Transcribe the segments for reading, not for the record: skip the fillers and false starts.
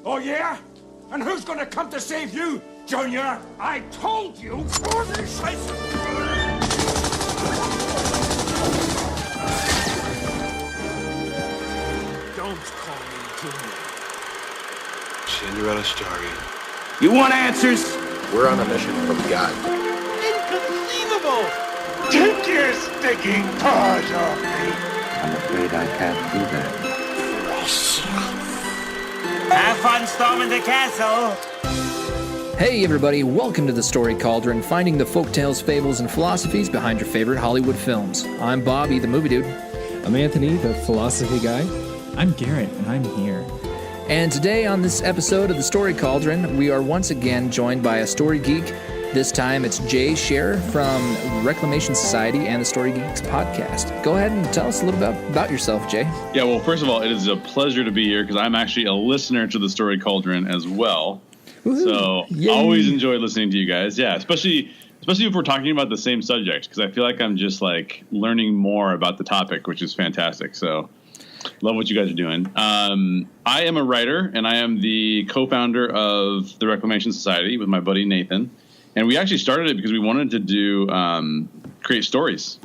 Oh, yeah? And who's gonna come to save you, Junior? I told you! Don't call me Junior. Cinderella story. You want answers? We're on a mission from God. Inconceivable! Take your stinking paws off me! I'm afraid I can't do that. Have fun storming the castle! Hey everybody, welcome to the Story Cauldron, finding the folktales, fables, and philosophies behind your favorite Hollywood films. I'm Bobby, the movie dude. I'm Anthony, the philosophy guy. I'm Garrett, and I'm here. And today on this episode of the Story Cauldron, we are once again joined by a story geek. This time it's Jay Sherer from Reclamation Society and the Story Geeks podcast. Go ahead and tell us a little bit about yourself, Jay. Yeah, well, first of all, it is a pleasure to be here because I'm actually a listener to the Story Cauldron as well. Woo-hoo. So always enjoy listening to you guys. Yeah, especially if we're talking about the same subject, because I feel like I'm just like learning more about the topic, which is fantastic. So love what you guys are doing. I am a writer, and I am the co-founder of the Reclamation Society with my buddy Nathan. And we actually started it because we wanted to do create stories.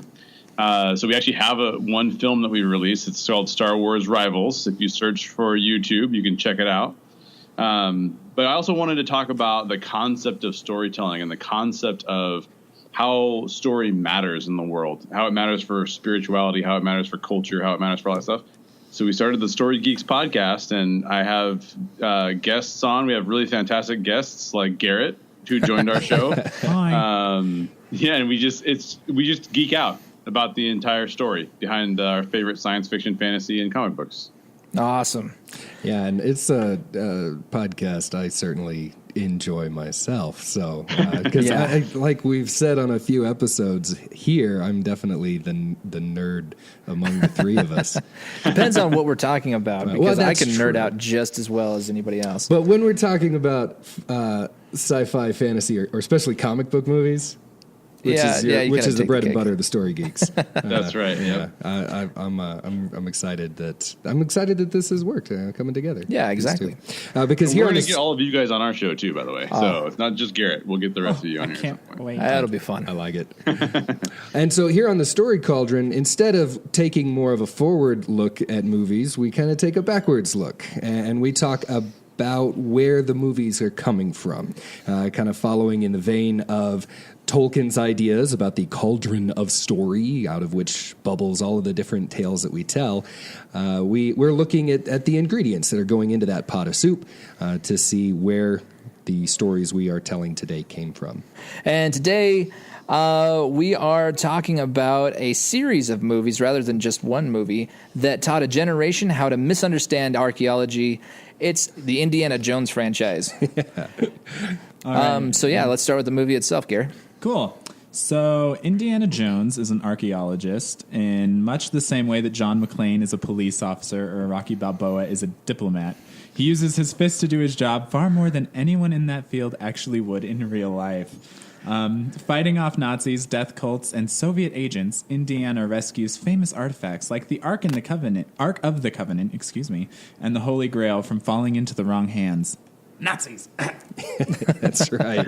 So we actually have one film that we released. It's called Star Wars Rivals. If you search for YouTube, you can check it out. But I also wanted to talk about the concept of storytelling and the concept of how story matters in the world, how it matters for spirituality, how it matters for culture, how it matters for all that stuff. So we started the Story Geeks podcast, and I have guests on. We have really fantastic guests like Garrett, who joined our show. Hi. And we just geek out about the entire story behind our favorite science fiction, fantasy, and comic books. Awesome. Yeah, and it's a podcast I certainly enjoy myself. So, because like we've said on a few episodes here, I'm definitely the nerd among the three of us. Depends on what we're talking about, because I can nerd true. out just as well as anybody else. But when we're talking about sci-fi, fantasy, or especially comic book movies, which is the bread and butter of the Story Geeks. That's right. Yeah, I'm excited that this has worked coming together. Yeah, exactly. Because we're going to get all of you guys on our show too, by the way. So it's not just Garrett. We'll get the rest of you on here. I can't wait. That'll be fun. I like it. And so here on the Story Cauldron, instead of taking more of a forward look at movies, we kind of take a backwards look, and we talk about where the movies are coming from, kind of following in the vein of Tolkien's ideas about the cauldron of story, out of which bubbles all of the different tales that we tell. We're looking at the ingredients that are going into that pot of soup to see where the stories we are telling today came from. And today we are talking about a series of movies rather than just one movie that taught a generation how to misunderstand archaeology. It's the Indiana Jones franchise. So let's start with the movie itself, Gary. Cool. So Indiana Jones is an archaeologist in much the same way that John McClane is a police officer or Rocky Balboa is a diplomat. He uses his fists to do his job far more than anyone in that field actually would in real life. Fighting off Nazis, death cults, and Soviet agents, Indiana rescues famous artifacts like the Ark of the Covenant, and the Holy Grail from falling into the wrong hands. Nazis. That's right.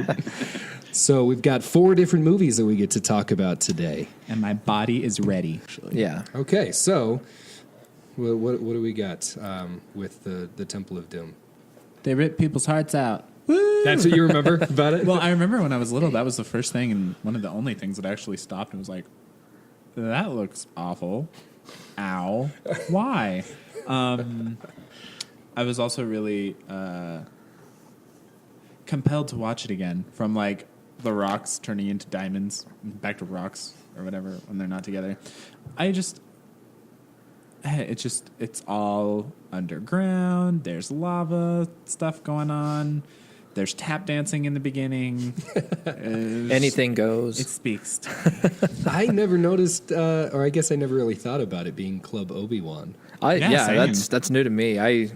So we've got 4 different movies that we get to talk about today. And my body is ready. Yeah. Okay, so what do we got with the Temple of Doom? They rip people's hearts out. Woo! That's what you remember about it? Well, I remember when I was little, that was the first thing and one of the only things that actually stopped and was like, that looks awful. Ow. Why? I was also really compelled to watch it again, from like the rocks turning into diamonds, back to rocks or whatever when they're not together. It's all underground. There's lava stuff going on. There's tap dancing in the beginning. Anything goes. It speaks to me. I never noticed, or I guess I never really thought about it being Club Obi-Wan. That's new to me. Do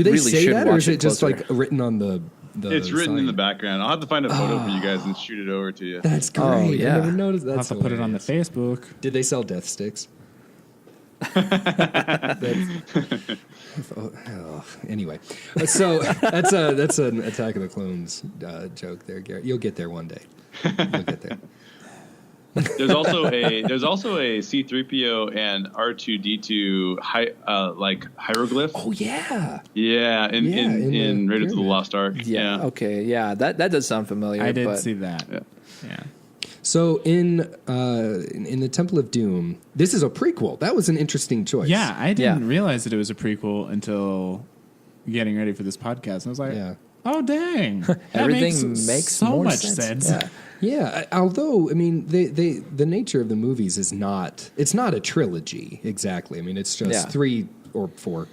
they say that, or is it just like written on the it's written sign? in the background. I'll have to find a photo for you guys and shoot it over to you. That's great. Oh, yeah. I never noticed that. I'll have to put it on the Facebook. Did they sell death sticks? Anyway, so that's an Attack of the Clones joke there, Garrett. You'll get there one day. You'll get there. There's also a C-3PO and R2-D2 hieroglyph. Oh yeah, yeah, in Raiders of the Lost Ark. Yeah. Okay. Yeah. That does sound familiar. I did see that. Yeah. So in the Temple of Doom, this is a prequel. That was an interesting choice. Yeah, I didn't realize that it was a prequel until getting ready for this podcast. And I was like, oh dang, that Everything makes so more much sense. sense. Yeah, although I mean, the nature of the movies is not. It's not a trilogy exactly. I mean, it's just 3 or 4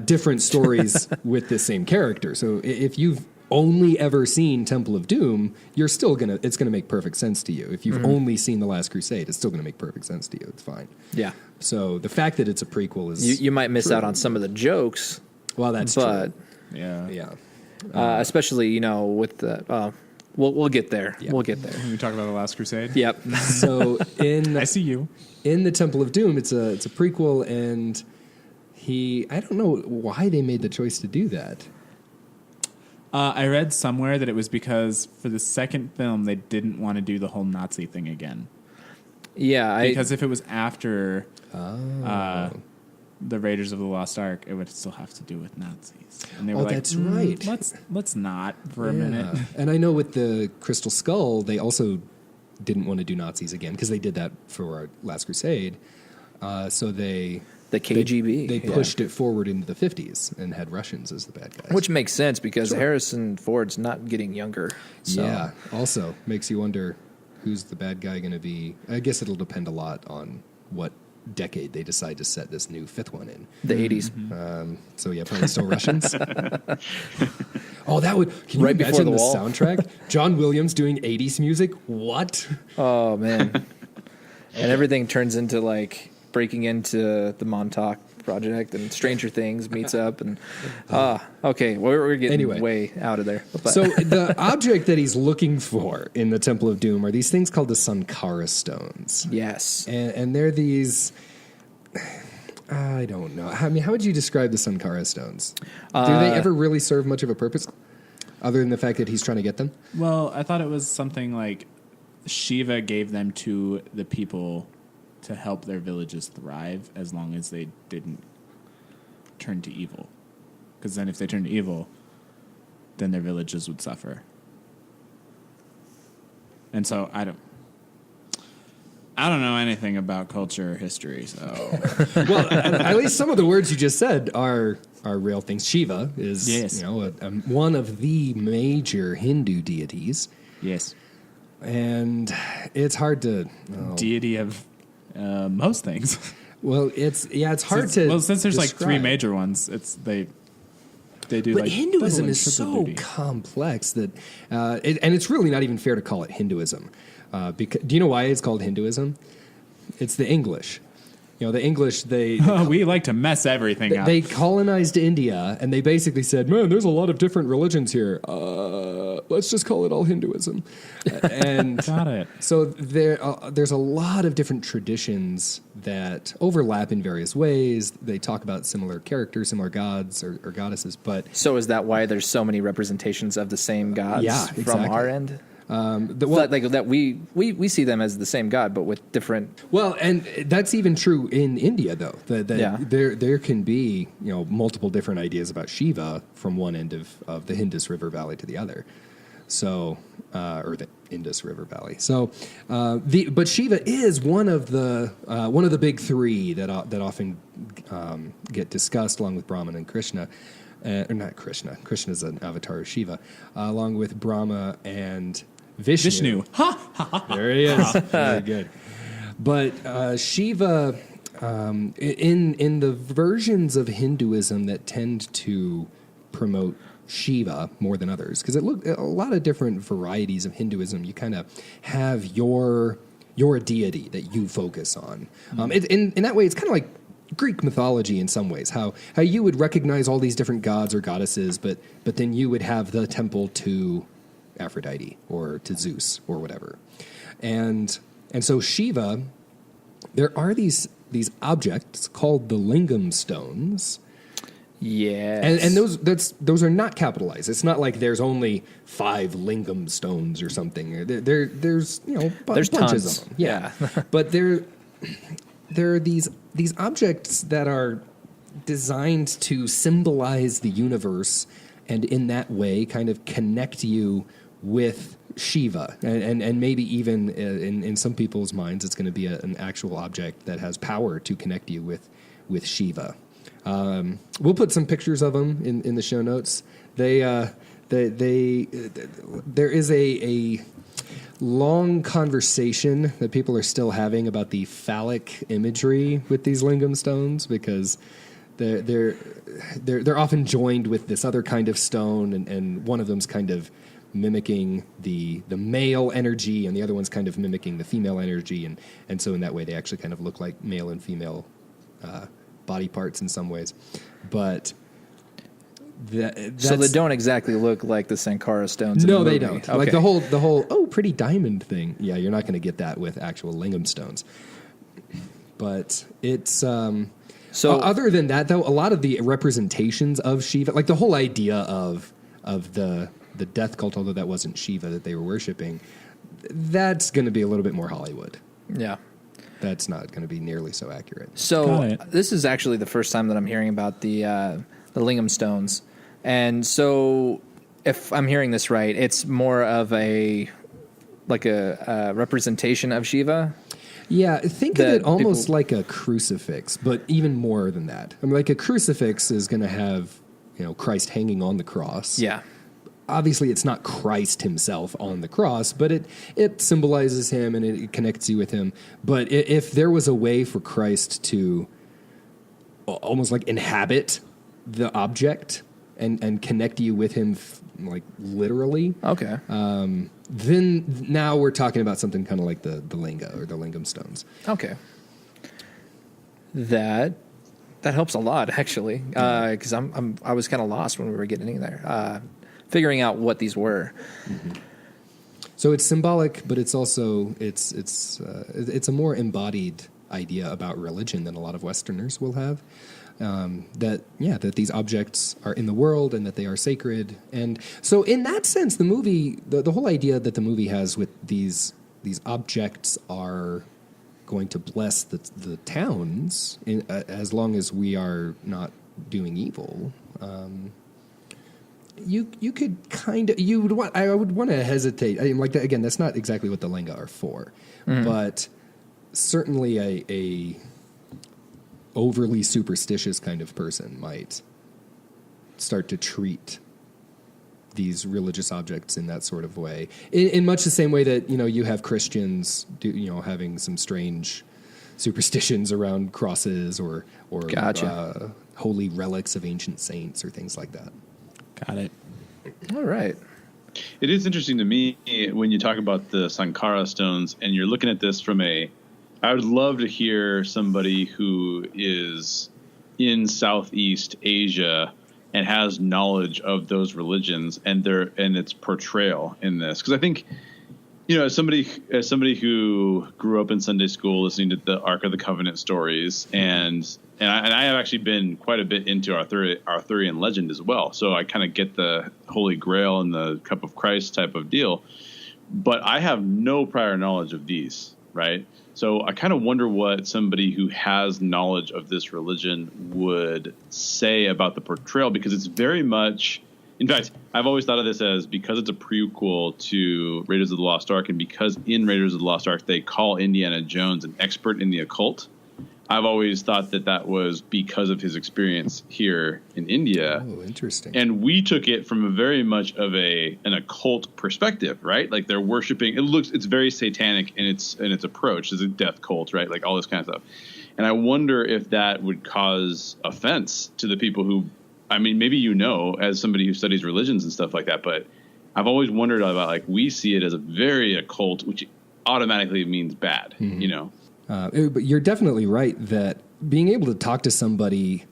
different stories with the same character. So if you've only ever seen Temple of Doom, you're still it's gonna make perfect sense to you. If you've only seen The Last Crusade, it's still gonna make perfect sense to you. It's fine. Yeah. So the fact that it's a prequel is You might miss out on some of the jokes. Well, that's true. Yeah. Especially with the. We'll get there. Yeah. We'll get there. We talk about The Last Crusade. Yep. So I see you. In the Temple of Doom, it's a prequel, and I don't know why they made the choice to do that. I read somewhere that it was because for the second film they didn't want to do the whole Nazi thing again. Yeah, because if it was after the Raiders of the Lost Ark, it would still have to do with Nazis. And they were like, that's right. Let's not for a minute. And I know with the Crystal Skull, they also didn't want to do Nazis again because they did that for Last Crusade. So the KGB. They pushed it forward into the 50s and had Russians as the bad guys. Which makes sense because Harrison Ford's not getting younger. So. Yeah, also makes you wonder who's the bad guy going to be. I guess it'll depend a lot on what decade they decide to set this new 5th one in. The 80s. So yeah, probably still Russians. Oh, that would... Can you Right before imagine the the wall. soundtrack? John Williams doing 80s music? What? Oh, man. And everything turns into breaking into the Montauk Project and Stranger Things meets up and okay, we're getting way out of there. But. So the object that he's looking for in the Temple of Doom are these things called the Sankara stones. Yes, and they're these. I don't know. I mean, how would you describe the Sankara stones? Do they ever really serve much of a purpose, other than the fact that he's trying to get them? Well, I thought it was something like Shiva gave them to the people to help their villages thrive as long as they didn't turn to evil. Because then if they turned to evil, then their villages would suffer. And so I don't know anything about culture or history, so... Well, at least some of the words you just said are real things. Shiva is one of the major Hindu deities. Yes. And it's hard to... Deity of... most things. Well, it's hard to. Well, since there's describe. 3 major ones, they do. But Hinduism is so complex that, and it's really not even fair to call it Hinduism. Because do you know why it's called Hinduism? It's the English. The English, we like to mess everything up. They colonized India, and they basically said, man, there's a lot of different religions here. Let's just call it all Hinduism. And got it. So there's a lot of different traditions that overlap in various ways. They talk about similar characters, similar gods or goddesses. But so is that why there's so many representations of the same gods from our end? That we see them as the same god, but with different. Well, and that's even true in India, though. There can be multiple different ideas about Shiva from one end of the Indus River Valley to the other. So, or the Indus River Valley. So, but Shiva is one of the big 3 that often get discussed, along with Brahman and Krishna. Or not Krishna. Krishna is an avatar of Shiva, along with Brahma and Vishnu. There he is. Very good. But Shiva, in the versions of Hinduism that tend to promote Shiva more than others, because a lot of different varieties of Hinduism, you kind of have your deity that you focus on. In that way, it's kind of like Greek mythology in some ways, how you would recognize all these different gods or goddesses, but then you would have the temple to Aphrodite or to Zeus or whatever. And so Shiva, there are these these objects called the lingam stones. Yeah, and those are not capitalized. It's not like there's only 5 lingam stones or something. There's there's bunches tons. of them. Yeah, but there are these objects that are designed to symbolize the universe, and in that way, kind of connect you with Shiva, and maybe even in some people's minds, it's going to be an actual object that has power to connect you with Shiva. We'll put some pictures of them in the show notes. There is a long conversation that people are still having about the phallic imagery with these lingam stones, because they're often joined with this other kind of stone, and one of them's kind of mimicking the male energy, and the other one's kind of mimicking the female energy, and so in that way they actually kind of look like male and female body parts in some ways, but so they don't exactly look like the Sankara stones. No, in the they movie. don't. Okay. Like the whole pretty diamond thing. Yeah, you're not going to get that with actual lingam stones. But it's so. Other than that, though, a lot of the representations of Shiva, like the whole idea of the death cult, although that wasn't Shiva that they were worshiping, that's going to be a little bit more Hollywood. Yeah. That's not going to be nearly so accurate. So this is actually the first time that I'm hearing about the lingam stones, and so if I'm hearing this right, it's more of a representation of Shiva. Yeah, think of it almost like a crucifix, but even more than that. I mean, like a crucifix is going to have Christ hanging on the cross. Yeah. Obviously, it's not Christ himself on the cross, but it symbolizes him and it connects you with him. But if there was a way for Christ to almost like inhabit the object and connect you with him, like literally, okay, then now we're talking about something kind of like the linga or the lingam stones. Okay, that helps a lot actually, because I was kind of lost when we were getting in there. Figuring out what these were. Mm-hmm. So it's symbolic, but it's also it's a more embodied idea about religion than a lot of Westerners will have. That these objects are in the world and that they are sacred, and so in that sense, the movie, the whole idea that the movie has with these objects are going to bless the towns as long as we are not doing evil. You could kind of I would want to hesitate. I mean, like again, that's not exactly what the linga are for, but certainly a overly superstitious kind of person might start to treat these religious objects in that sort of way, in much the same way that you have Christians having some strange superstitions around crosses or Gotcha. Holy relics of ancient saints or things like that. Got it. All right. It is interesting to me when you talk about the Sankara stones and you're looking at this from I would love to hear somebody who is in Southeast Asia and has knowledge of those religions and its portrayal in this. Because I think, as somebody who grew up in Sunday school listening to the Ark of the Covenant stories, and I have actually been quite a bit into Arthurian legend as well. So I kind of get the Holy Grail and the Cup of Christ type of deal, but I have no prior knowledge of these, right? So I kind of wonder what somebody who has knowledge of this religion would say about the portrayal, because it's very much, in fact, I've always thought of this as, because it's a prequel to Raiders of the Lost Ark, and because in Raiders of the Lost Ark they call Indiana Jones an expert in the occult, I've always thought that was because of his experience here in India. Oh, interesting. And we took it from a very much of an occult perspective, right? Like they're worshiping. It's very satanic in its approach. It's a death cult, right? Like all this kind of stuff. And I wonder if that would cause offense to the people who, I mean, maybe as somebody who studies religions and stuff like that, but I've always wondered about, like, we see it as a very occult, which automatically means bad, But you're definitely right that being able to talk to somebody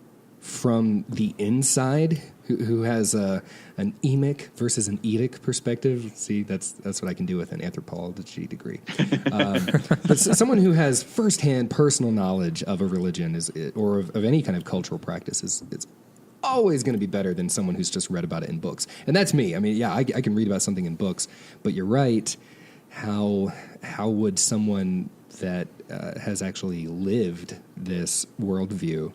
from the inside, who has an emic versus an edic perspective. See, that's what I can do with an anthropology degree. But someone who has firsthand personal knowledge of a religion or of any kind of cultural practice it's always going to be better than someone who's just read about it in books. And that's me. I mean, yeah, I can read about something in books, but you're right. How would someone that has actually lived this worldview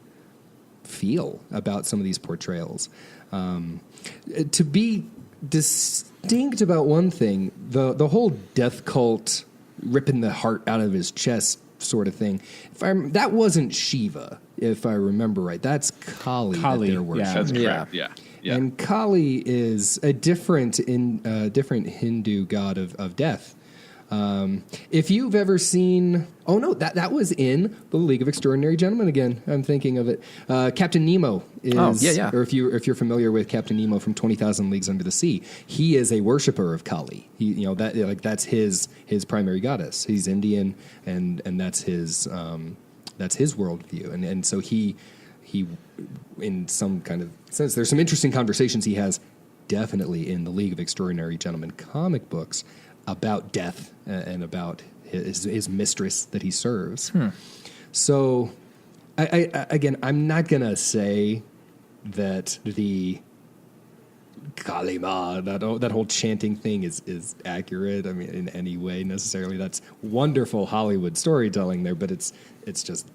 feel about some of these portrayals? To be distinct about one thing, the whole death cult ripping the heart out of his chest sort of thing, that wasn't Shiva, if I remember right. That's Kali. That they're worshiping. Yeah, that's correct. Yeah. And Kali is a different Hindu god of death. If you've ever seen, that was in the League of Extraordinary Gentlemen again. I'm thinking of it. Captain Nemo is, or if you're familiar with Captain Nemo from 20,000 Leagues Under the Sea, he is a worshiper of Kali. That's his primary goddess. He's Indian, and that's his worldview. And so he, in some kind of sense, there's some interesting conversations he has definitely in the League of Extraordinary Gentlemen comic books about death and about his mistress that he serves. So, I'm not going to say that the Kalima, that whole chanting thing is accurate. I mean, in any way necessarily. That's wonderful Hollywood storytelling there, but it's just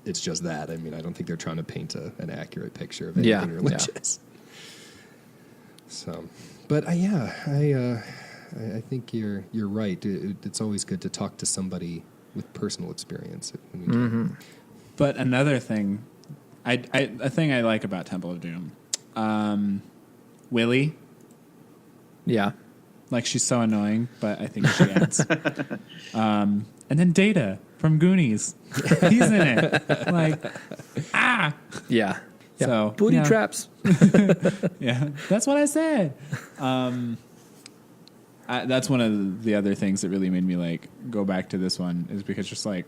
that. I mean, I don't think they're trying to paint an accurate picture of anything religious. So, but I think you're right. It's always good to talk to somebody with personal experience. But another thing, a thing I like about Temple of Doom, Willie. Yeah. Like, she's so annoying, but I think she adds. And then Data from Goonies. He's in it. Like, Yeah. So, booty traps. Yeah, that's what I said. That's one of the other things that really made me like go back to this one, is because just like,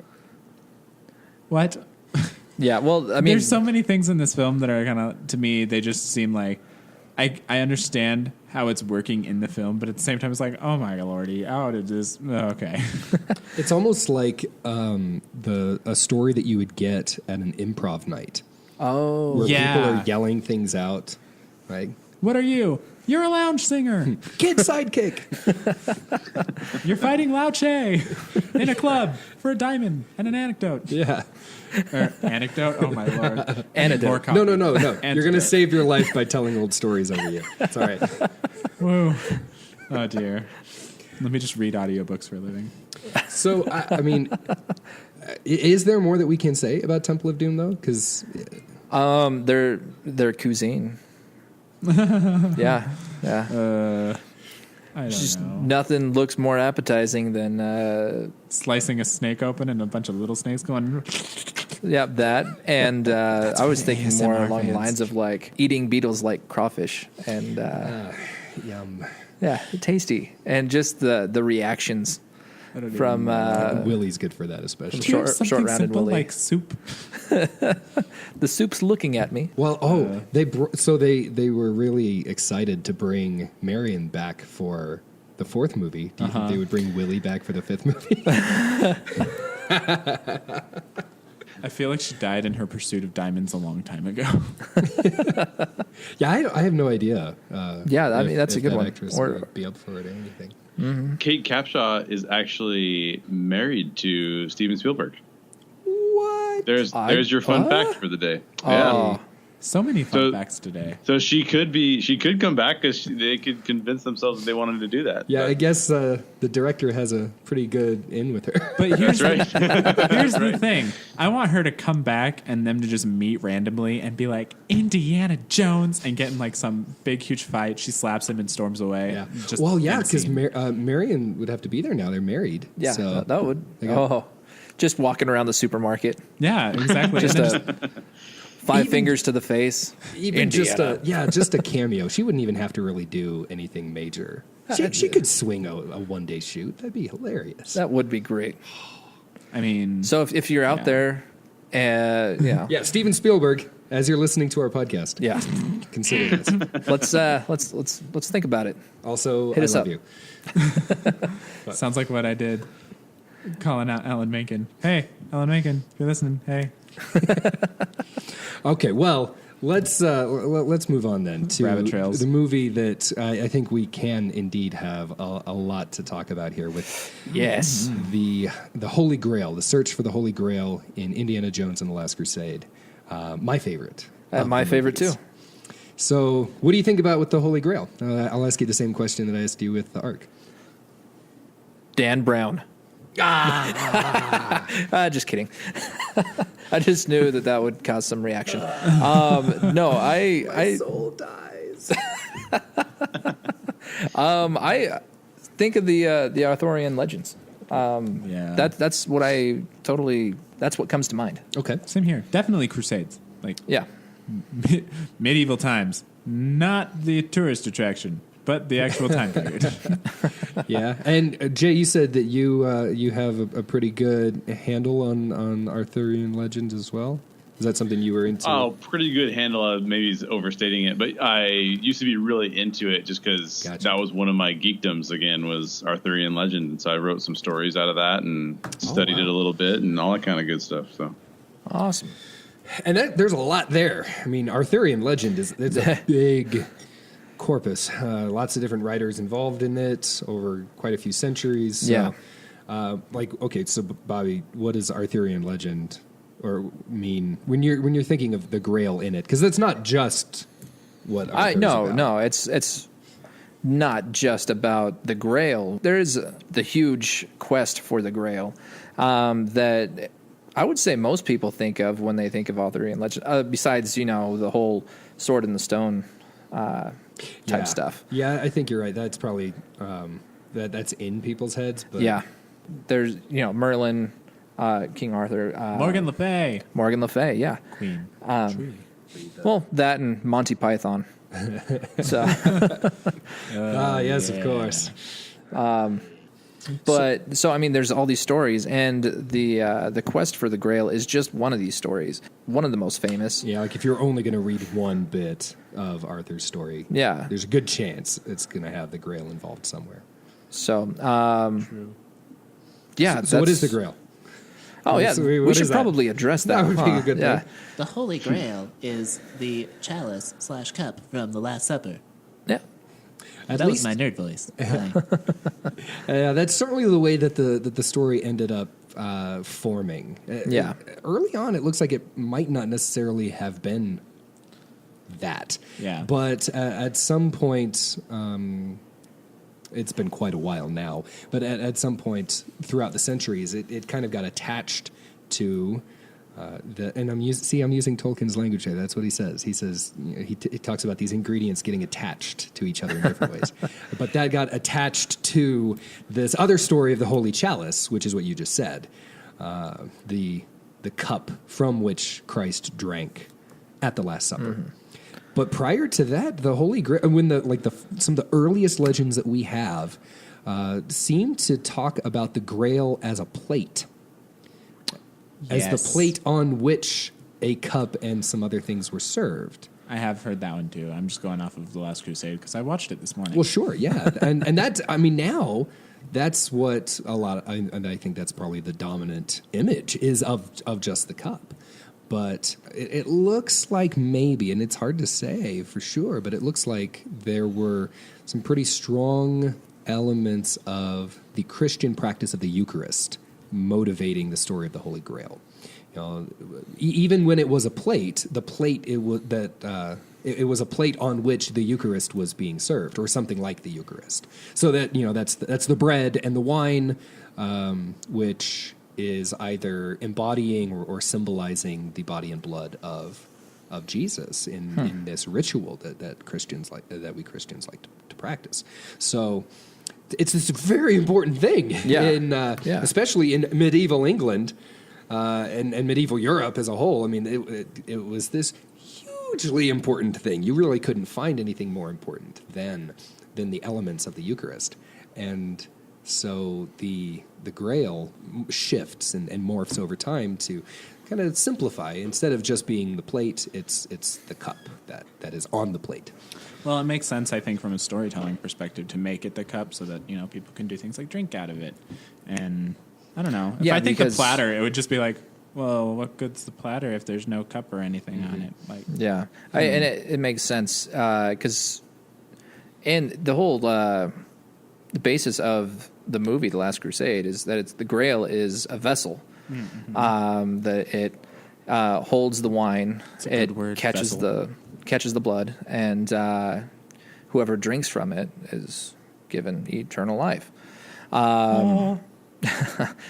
what? Yeah, well, I mean, there's so many things in this film that are kind of, to me, they just seem like, I understand how it's working in the film, but at the same time, it's like, oh my lordy, how did this? Okay. It's almost like a story that you would get at an improv night. Oh, where people are yelling things out, right? What are you? You're a lounge singer. Kid sidekick. You're fighting Lao Che in a club for a diamond and an anecdote. Yeah. Or anecdote? Oh, my Lord. Anecdote. No. You're going to save your life by telling old stories over you. It's all right. Whoa. Oh, dear. Let me just read audiobooks for a living. So, I mean, is there more that we can say about Temple of Doom, though? Because their cuisine. Yeah. I don't know. Nothing looks more appetizing than slicing a snake open and a bunch of little snakes going. Yeah, that. And I was thinking ASMR more along the fans. lines of like eating beetles like crawfish, and yum. yeah, tasty, and just the reactions from Willie's good for that, especially. short-rounded simple Willie. like soup. The soup's looking at me. Well, they were really excited to bring Marion back for the fourth movie. Do you think they would bring Willie back for the fifth movie? I feel like she died in her pursuit of diamonds a long time ago. Yeah, I have no idea. Yeah, I mean, that's a good one. Actress Or- would be up for it or anything. Kate Capshaw is actually married to Steven Spielberg. What? There's your fun fact for the day. Oh. So many fun facts today. So she could come back because they could convince themselves that they wanted to do that. Yeah, But I guess the director has a pretty good in with her. But here's That's right. here's the thing. I want her to come back and them to just meet randomly and be like, Indiana Jones, and get in like some big, huge fight. She slaps him and storms away. Yeah. Just Well, yeah, end because scene. Marion would have to be there now. They're married. Yeah, So that would. they got- Oh, just walking around the supermarket, Yeah, exactly. just And then five Even- fingers to the face. even Indiana. just a cameo. She wouldn't even have to really do anything major. She could swing a one-day shoot. That'd be hilarious. That would be great. I mean, So if you're out Yeah. there, yeah, Yeah, Steven Spielberg. As you're listening to our podcast, Yeah. consider this. Let's think about it. Also, Hit I us love up. you. Sounds like what I did. Calling out Alan Menken. Hey, Alan Menken, if you're listening, hey. Okay, well, let's move on then to Rabbit trails. the movie that I think we can indeed have a lot to talk about here with. Yes. The Holy Grail, the search for the Holy Grail in Indiana Jones and the Last Crusade. My favorite. of My the favorite movies. too. So, what do you think about with the Holy Grail? I'll ask you the same question that I asked you with the Ark. Dan Brown. Just kidding. I just knew that would cause some reaction. No, I Soul dies. I think of the Arthurian legends. Yeah. That's what that's what comes to mind. Okay. Same here. Definitely Crusades. Like Yeah. medieval times. Not the tourist attraction, but the actual time period. Yeah, and Jay, you said that you have a pretty good handle on Arthurian legends as well. Is that something you were into? Oh, pretty good handle. Maybe he's overstating it, but I used to be really into it just because that was one of my geekdoms. Again, was Arthurian legend, and so I wrote some stories out of that and studied it a little bit and all that kind of good stuff. So Awesome. And there's a lot there. I mean, Arthurian legend it's a big corpus. Lots of different writers involved in it over quite a few centuries. So, Yeah. Okay, so Bobby, what does Arthurian legend mean when you're thinking of the Grail in it? Because it's not just what Arthur's about. No, it's not just about the Grail. There is the huge quest for the Grail that I would say most people think of when they think of Arthurian legend. Besides, the whole Sword in the Stone type stuff. Yeah, I think you're right. That's probably that's in people's heads. But Yeah, there's Merlin, King Arthur, Morgan Le Fay. Morgan Le Fay. Yeah, Queen. well, that and Monty Python. So, yes, of course. but so I mean, there's all these stories, and the quest for the Grail is just one of these stories, one of the most famous. Yeah, like if you're only going to read one bit of Arthur's story, Yeah. there's a good chance it's going to have the Grail involved somewhere. So, yeah. So what is the Grail? Oh yeah, So we what should is that? probably address that. That would be a huh? good yeah. thing. The Holy Grail is the chalice/cup from the Last Supper. Yeah. At That least, was my nerd voice. Hi. that's certainly the way that the story ended up forming. Yeah. Early on, it looks like it might not necessarily have been that. Yeah. But at some point, it's been quite a while now, but at some point throughout the centuries, it kind of got attached to and I'm using Tolkien's language there. That's what he says. He says he talks about these ingredients getting attached to each other in different ways. But that got attached to this other story of the Holy Chalice, which is what you just said, the cup from which Christ drank at the Last Supper. Mm-hmm. But prior to that, the Holy Grail, when some of the earliest legends that we have seem to talk about the Grail as a plate. As the plate on which a cup and some other things were served. I have heard that one too. I'm just going off of The Last Crusade because I watched it this morning. Well, sure, yeah. and that's, I mean, now that's what and I think that's probably the dominant image is of just the cup. But it looks like maybe, and it's hard to say for sure, but it looks like there were some pretty strong elements of the Christian practice of the Eucharist motivating the story of the Holy Grail. Even when it was a plate, it was a plate on which the Eucharist was being served, or something like the Eucharist. So that that's the bread and the wine, which is either embodying or symbolizing the body and blood of Jesus in this ritual that Christians that we Christians like to practice. So it's this very important thing especially in medieval England and medieval Europe as a whole. I mean, it was this hugely important thing. You really couldn't find anything more important than the elements of the Eucharist. And So the Grail shifts and morphs over time to kind of simplify. Instead of just being the plate, it's the cup that is on the plate. Well, it makes sense, I think, from a storytelling perspective to make it the cup so that, people can do things like drink out of it. And I don't know. If I think the platter, it would just be like, well, what good's the platter if there's no cup or anything on it? Like, yeah. And it makes sense because and the whole the basis of the movie The Last Crusade is that the Grail is a vessel. Mm-hmm. That it holds the wine, it catches the blood, and whoever drinks from it is given eternal life.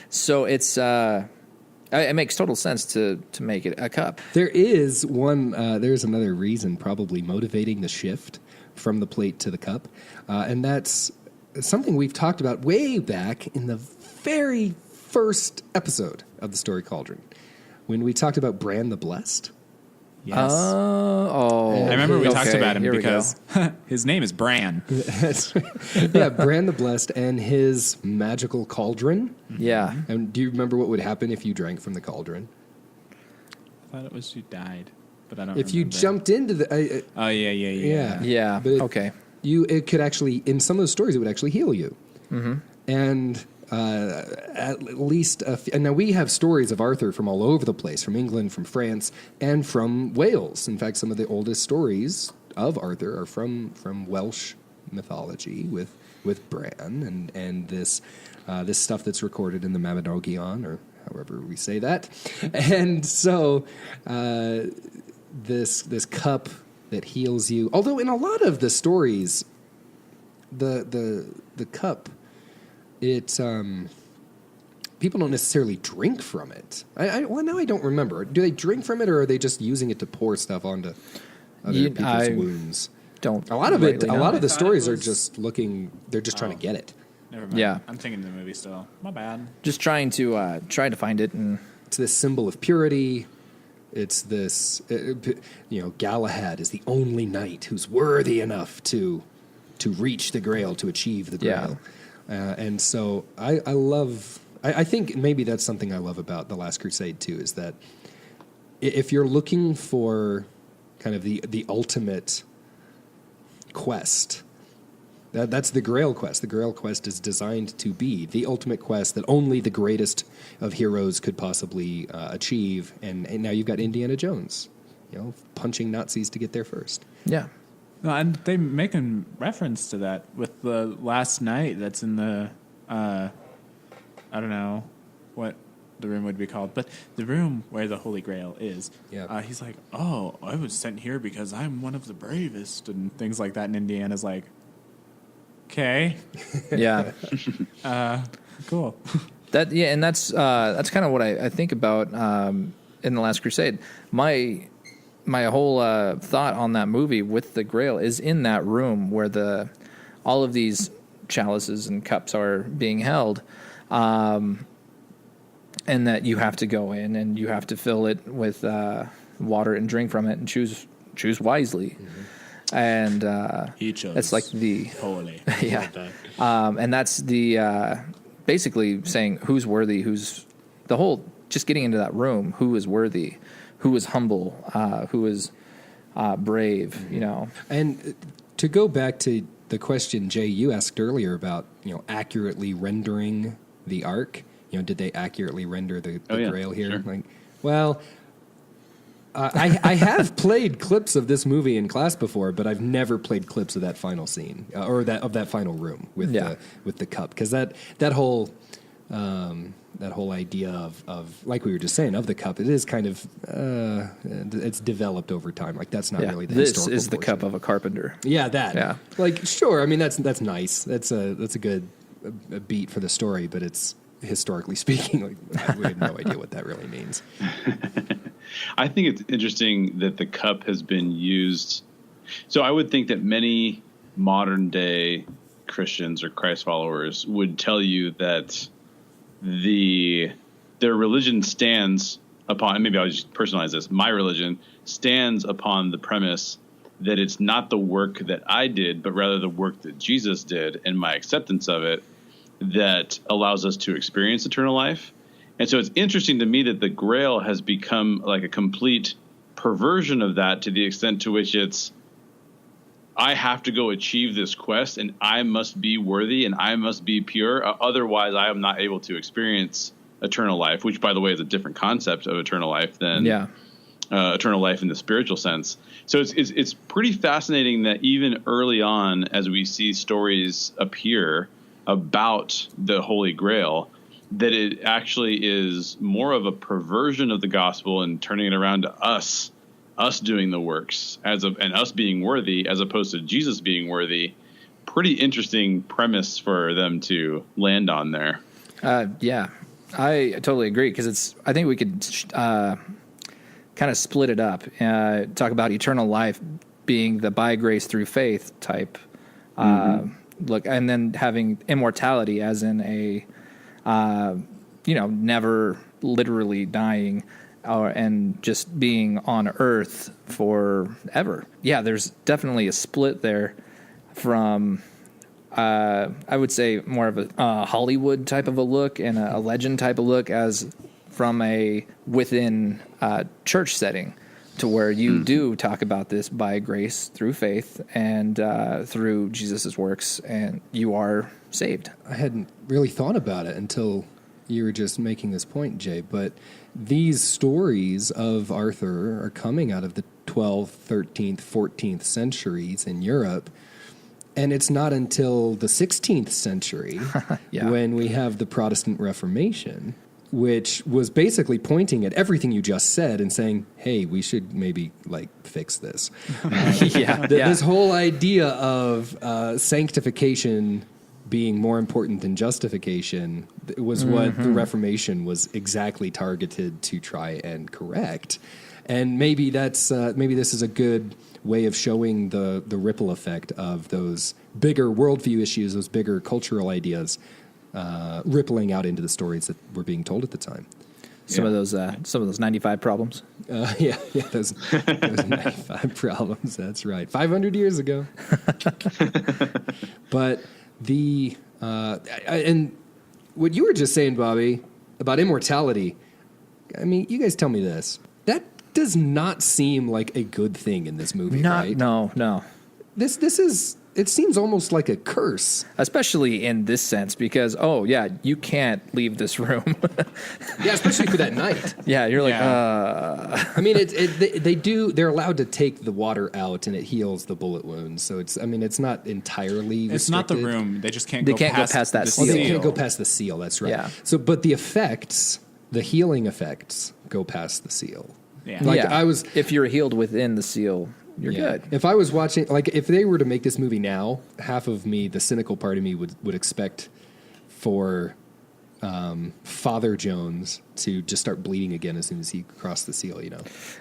So it's it makes total sense to make it a cup. There is there's another reason probably motivating the shift from the plate to the cup, and that's something we've talked about way back in the very first episode of the Story Cauldron, when we talked about Bran the Blessed. Yes. I remember we talked about him because his name is Bran. Yeah, Bran the Blessed and his magical cauldron. Yeah. And do you remember what would happen if you drank from the cauldron? I thought it was you died, but I don't If remember. you jumped into the... Yeah. But okay. It could actually, in some of those stories, it would actually heal you. Mm-hmm. And at least, and now we have stories of Arthur from all over the place, from England, from France, and from Wales. In fact, some of the oldest stories of Arthur are from Welsh mythology with Bran and this stuff that's recorded in the Mabinogion, or however we say that. And so this cup that heals you. Although in a lot of the stories, the cup, it people don't necessarily drink from it. Well, now I don't remember. Do they drink from it, or are they just using it to pour stuff onto other people's wounds? Don't. A lot of the stories are just looking. They're just trying to get it. Never mind. Yeah. I'm thinking of the movie still. My bad. Just trying to find it, and it's this symbol of purity. It's this, Galahad is the only knight who's worthy enough to reach the Grail, to achieve the Grail. And so I think maybe that's something I love about The Last Crusade too, is that if you're looking for kind of the ultimate quest, that's the Grail quest. The Grail quest is designed to be the ultimate quest that only the greatest of heroes could possibly achieve. And now you've got Indiana Jones, punching Nazis to get there first. Yeah. No, and they make a reference to that with the last night that's in the, I don't know what the room would be called, but the room where the Holy Grail is. Yeah. He's like, oh, I was sent here because I'm one of the bravest, and things like that. And Indiana's like, okay. Yeah. Cool. And that's kind of what I think about in The Last Crusade. My whole thought on that movie with the Grail is in that room where all of these chalices and cups are being held, and that you have to go in and you have to fill it with water and drink from it and choose wisely. Mm-hmm. And he chose. It's like the holy. Yeah. And that's the basically saying who's worthy, who's the whole just getting into that room, who is worthy, who is humble, who is brave, And to go back to the question, Jay, you asked earlier about, accurately rendering the Ark. Did they accurately render the Grail here? Sure. Like, well, I have played clips of this movie in class before, but I've never played clips of that final scene or that final room with the cup, because that whole idea of like we were just saying, of the cup, it is kind of it's developed over time. Like that's not really the historical This is the portion. cup of a carpenter. Yeah, that. Yeah. Like sure, I mean that's nice. That's a good beat for the story, but it's historically speaking, like we have no idea what that really means. I think it's interesting that the cup has been used. So I would think that many modern day Christians or Christ followers would tell you that their religion stands upon, and maybe I'll just personalize this, my religion stands upon the premise that it's not the work that I did, but rather the work that Jesus did and my acceptance of it. that allows us to experience eternal life. And so it's interesting to me that the Grail has become like a complete perversion of that, to the extent to which it's, I have to go achieve this quest and I must be worthy and I must be pure. Otherwise, I am not able to experience eternal life, which, by the way, is a different concept of eternal life than eternal life in the spiritual sense. So it's pretty fascinating that even early on, as we see stories appear about the Holy Grail, that it actually is more of a perversion of the gospel and turning it around to us doing the works and us being worthy, as opposed to Jesus being worthy. Pretty interesting premise for them to land on there. Yeah, I totally agree, because I think we could kind of split it up. Talk about eternal life being the by grace through faith type look, and then having immortality as in a never literally dying and just being on earth forever. Yeah, there's definitely a split there from, I would say, more of a Hollywood type of a look and a legend type of look, as from a within church setting, to where you do talk about this by grace through faith and through Jesus's works, and you are saved. I hadn't really thought about it until you were just making this point, Jay, but these stories of Arthur are coming out of the 12th, 13th, 14th centuries in Europe, and it's not until the 16th century when we have the Protestant Reformation, which was basically pointing at everything you just said and saying, hey, we should maybe fix this. This whole idea of sanctification being more important than justification was what the Reformation was exactly targeted to try and correct. And maybe this is a good way of showing the ripple effect of those bigger worldview issues, those bigger cultural ideas, rippling out into the stories that were being told at the time. Some of those 95 problems. Those 95 problems. That's right. 500 years ago. But and what you were just saying, Bobby, about immortality, I mean, you guys tell me this. That does not seem like a good thing in this movie, right? No. It seems almost like a curse. Especially in this sense, because, you can't leave this room. Yeah, especially for that night. Yeah, you're like, I mean, they're allowed to take the water out and it heals the bullet wounds. So it's not entirely restricted. It's not the room. They just can't go past that seal. They can't go past the seal, that's right. Yeah. So, but the effects, the healing effects, go past the seal. Yeah. If you're healed within the seal, you're good. If I was watching, if they were to make this movie now, half of me, the cynical part of me, would expect for Father Jones to just start bleeding again as soon as he crossed the seal,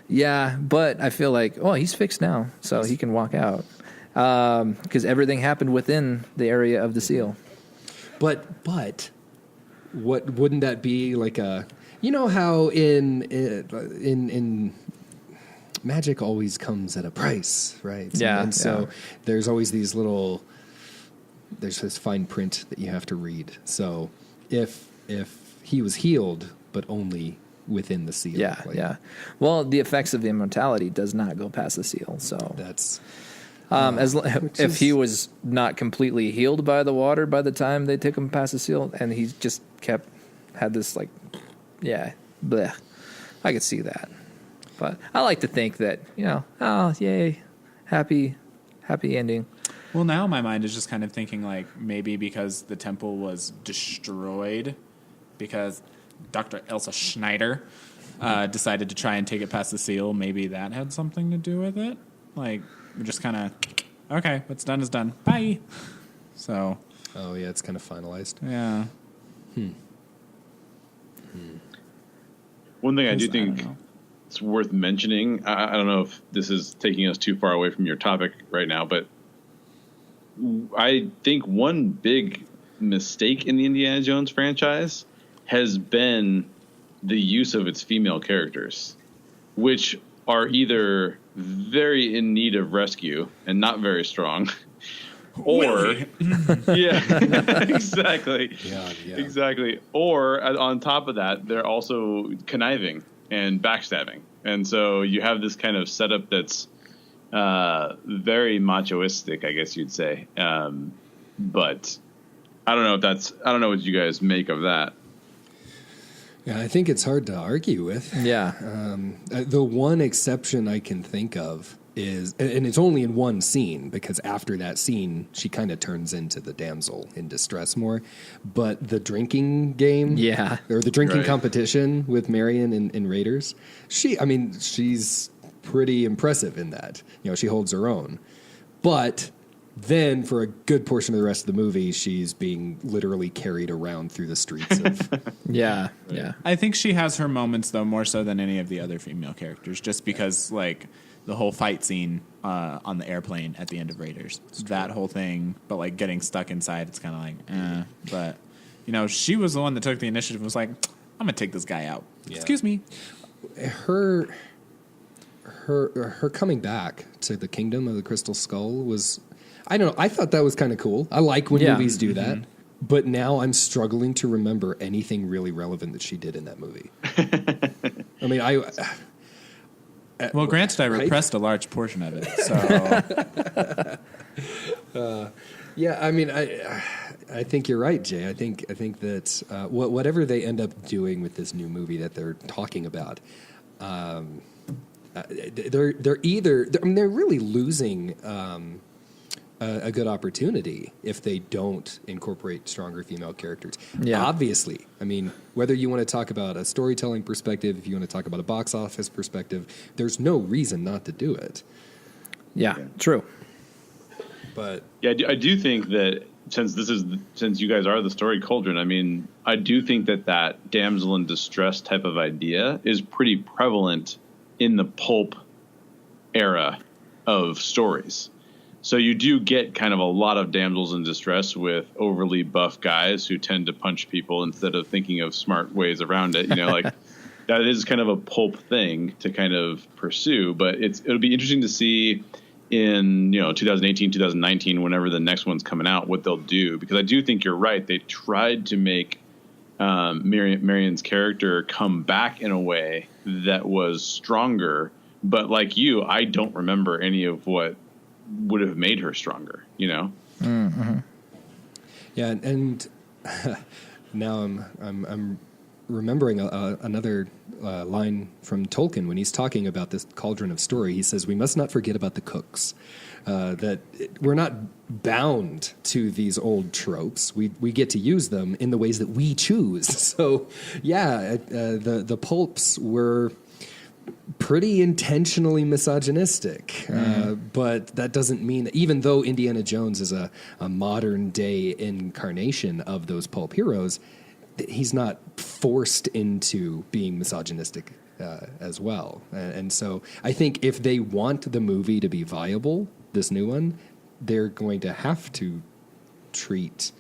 Yeah, but I feel like, he's fixed now, so he can walk out. Because everything happened within the area of the seal. But what wouldn't that be like a... You know how in magic always comes at a price, right? Yeah. And so there's always there's this fine print that you have to read. So if he was healed, but only within the seal. Yeah. Well, the effects of immortality does not go past the seal. So that's if he was not completely healed by the water by the time they took him past the seal, and he just had this bleh. I could see that. But I like to think that, yay, happy ending. Well, now my mind is just kind of thinking maybe because the temple was destroyed, because Dr. Elsa Schneider decided to try and take it past the seal, maybe that had something to do with it. We're just kind of, okay, what's done is done. Bye. So. Oh, yeah, it's kind of finalized. Yeah. One thing I do think it's worth mentioning, I don't know if this is taking us too far away from your topic right now, but I think one big mistake in the Indiana Jones franchise has been the use of its female characters, which are either very in need of rescue and not very strong, Or yeah, exactly. Yeah. Exactly. Or on top of that, they're also conniving and backstabbing. And so you have this kind of setup that's very machoistic, I guess you'd say. But I don't know what you guys make of that. Yeah, I think it's hard to argue with. Yeah. The one exception I can think of is, and it's only in one scene, because after that scene, she kind of turns into the damsel in distress more. But the drinking game, or the drinking competition with Marion in Raiders, she's pretty impressive in that. You know, she holds her own. But then, for a good portion of the rest of the movie, she's being literally carried around through the streets of. Yeah. I think she has her moments, though, more so than any of the other female characters, just because, like, the whole fight scene on the airplane at the end of Raiders, that whole thing, but, like, getting stuck inside, it's kind of like, But, you know, she was the one that took the initiative and was like, I'm going to take this guy out. Yeah. Excuse me. Her coming back to the kingdom of the Crystal Skull was, I don't know, I thought that was kind of cool. I like when movies do that. But now I'm struggling to remember anything really relevant that she did in that movie. I mean, well, granted, I repressed a large portion of it. So, yeah, I mean, I think you're right, Jay. I think that whatever they end up doing with this new movie that they're talking about, they're really losing a good opportunity if they don't incorporate stronger female characters. Yeah. Obviously, I mean, whether you want to talk about a storytelling perspective, if you want to talk about a box office perspective, there's no reason not to do it. Yeah. True. But yeah, I do think that since you guys are the story cauldron, I mean, I do think that damsel in distress type of idea is pretty prevalent in the pulp era of stories. So you do get kind of a lot of damsels in distress with overly buff guys who tend to punch people instead of thinking of smart ways around it. You know, like that is kind of a pulp thing to kind of pursue. But it'll be interesting to see in 2018, 2019, whenever the next one's coming out, what they'll do. Because I do think you're right. They tried to make Marion's character come back in a way that was stronger. But like you, I don't remember any of what would have made her stronger, you know? Mm-hmm. Yeah, and now I'm remembering another line from Tolkien when he's talking about this cauldron of story. He says, we must not forget about the cooks, that we're not bound to these old tropes. We get to use them in the ways that we choose. So, yeah, the pulps were pretty intentionally misogynistic, but that doesn't mean that even though Indiana Jones is a modern day incarnation of those pulp heroes, he's not forced into being misogynistic as well. And so I think if they want the movie to be viable, this new one, they're going to have to treat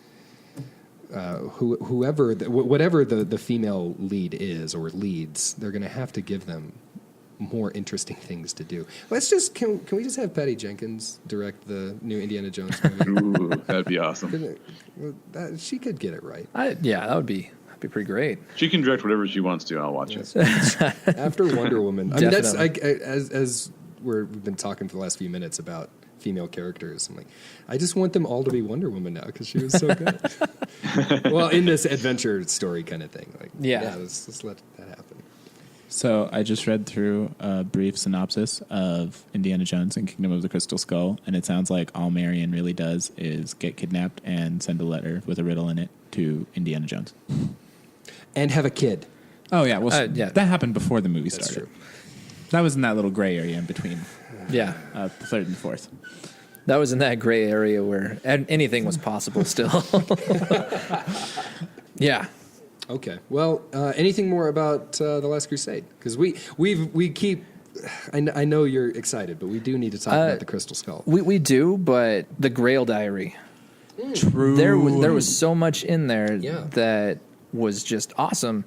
whatever the female lead is or leads, they're going to have to give them more interesting things to do. Can we just have Patty Jenkins direct the new Indiana Jones movie? Ooh, that'd be awesome. She could get it right. That would be pretty great. She can direct whatever she wants to. I'll watch it. After Wonder Woman. I mean, that's Definitely. as we've been talking for the last few minutes about female characters. I'm like, I just want them all to be Wonder Woman now because she was so good. Well, in this adventure story kind of thing. Like, let's let that happen. So I just read through a brief synopsis of Indiana Jones and Kingdom of the Crystal Skull, and it sounds like all Marion really does is get kidnapped and send a letter with a riddle in it to Indiana Jones. And have a kid. Oh, yeah. Well, that happened before the movie started. True. That was in that little gray area in between Yeah. the third and the fourth. That was in that gray area where anything was possible still. Yeah. Okay. Well, anything more about The Last Crusade? Because we keep. I know you're excited, but we do need to talk about the Crystal Skull. We do, but the Grail Diary. True. There was so much in there that was just awesome.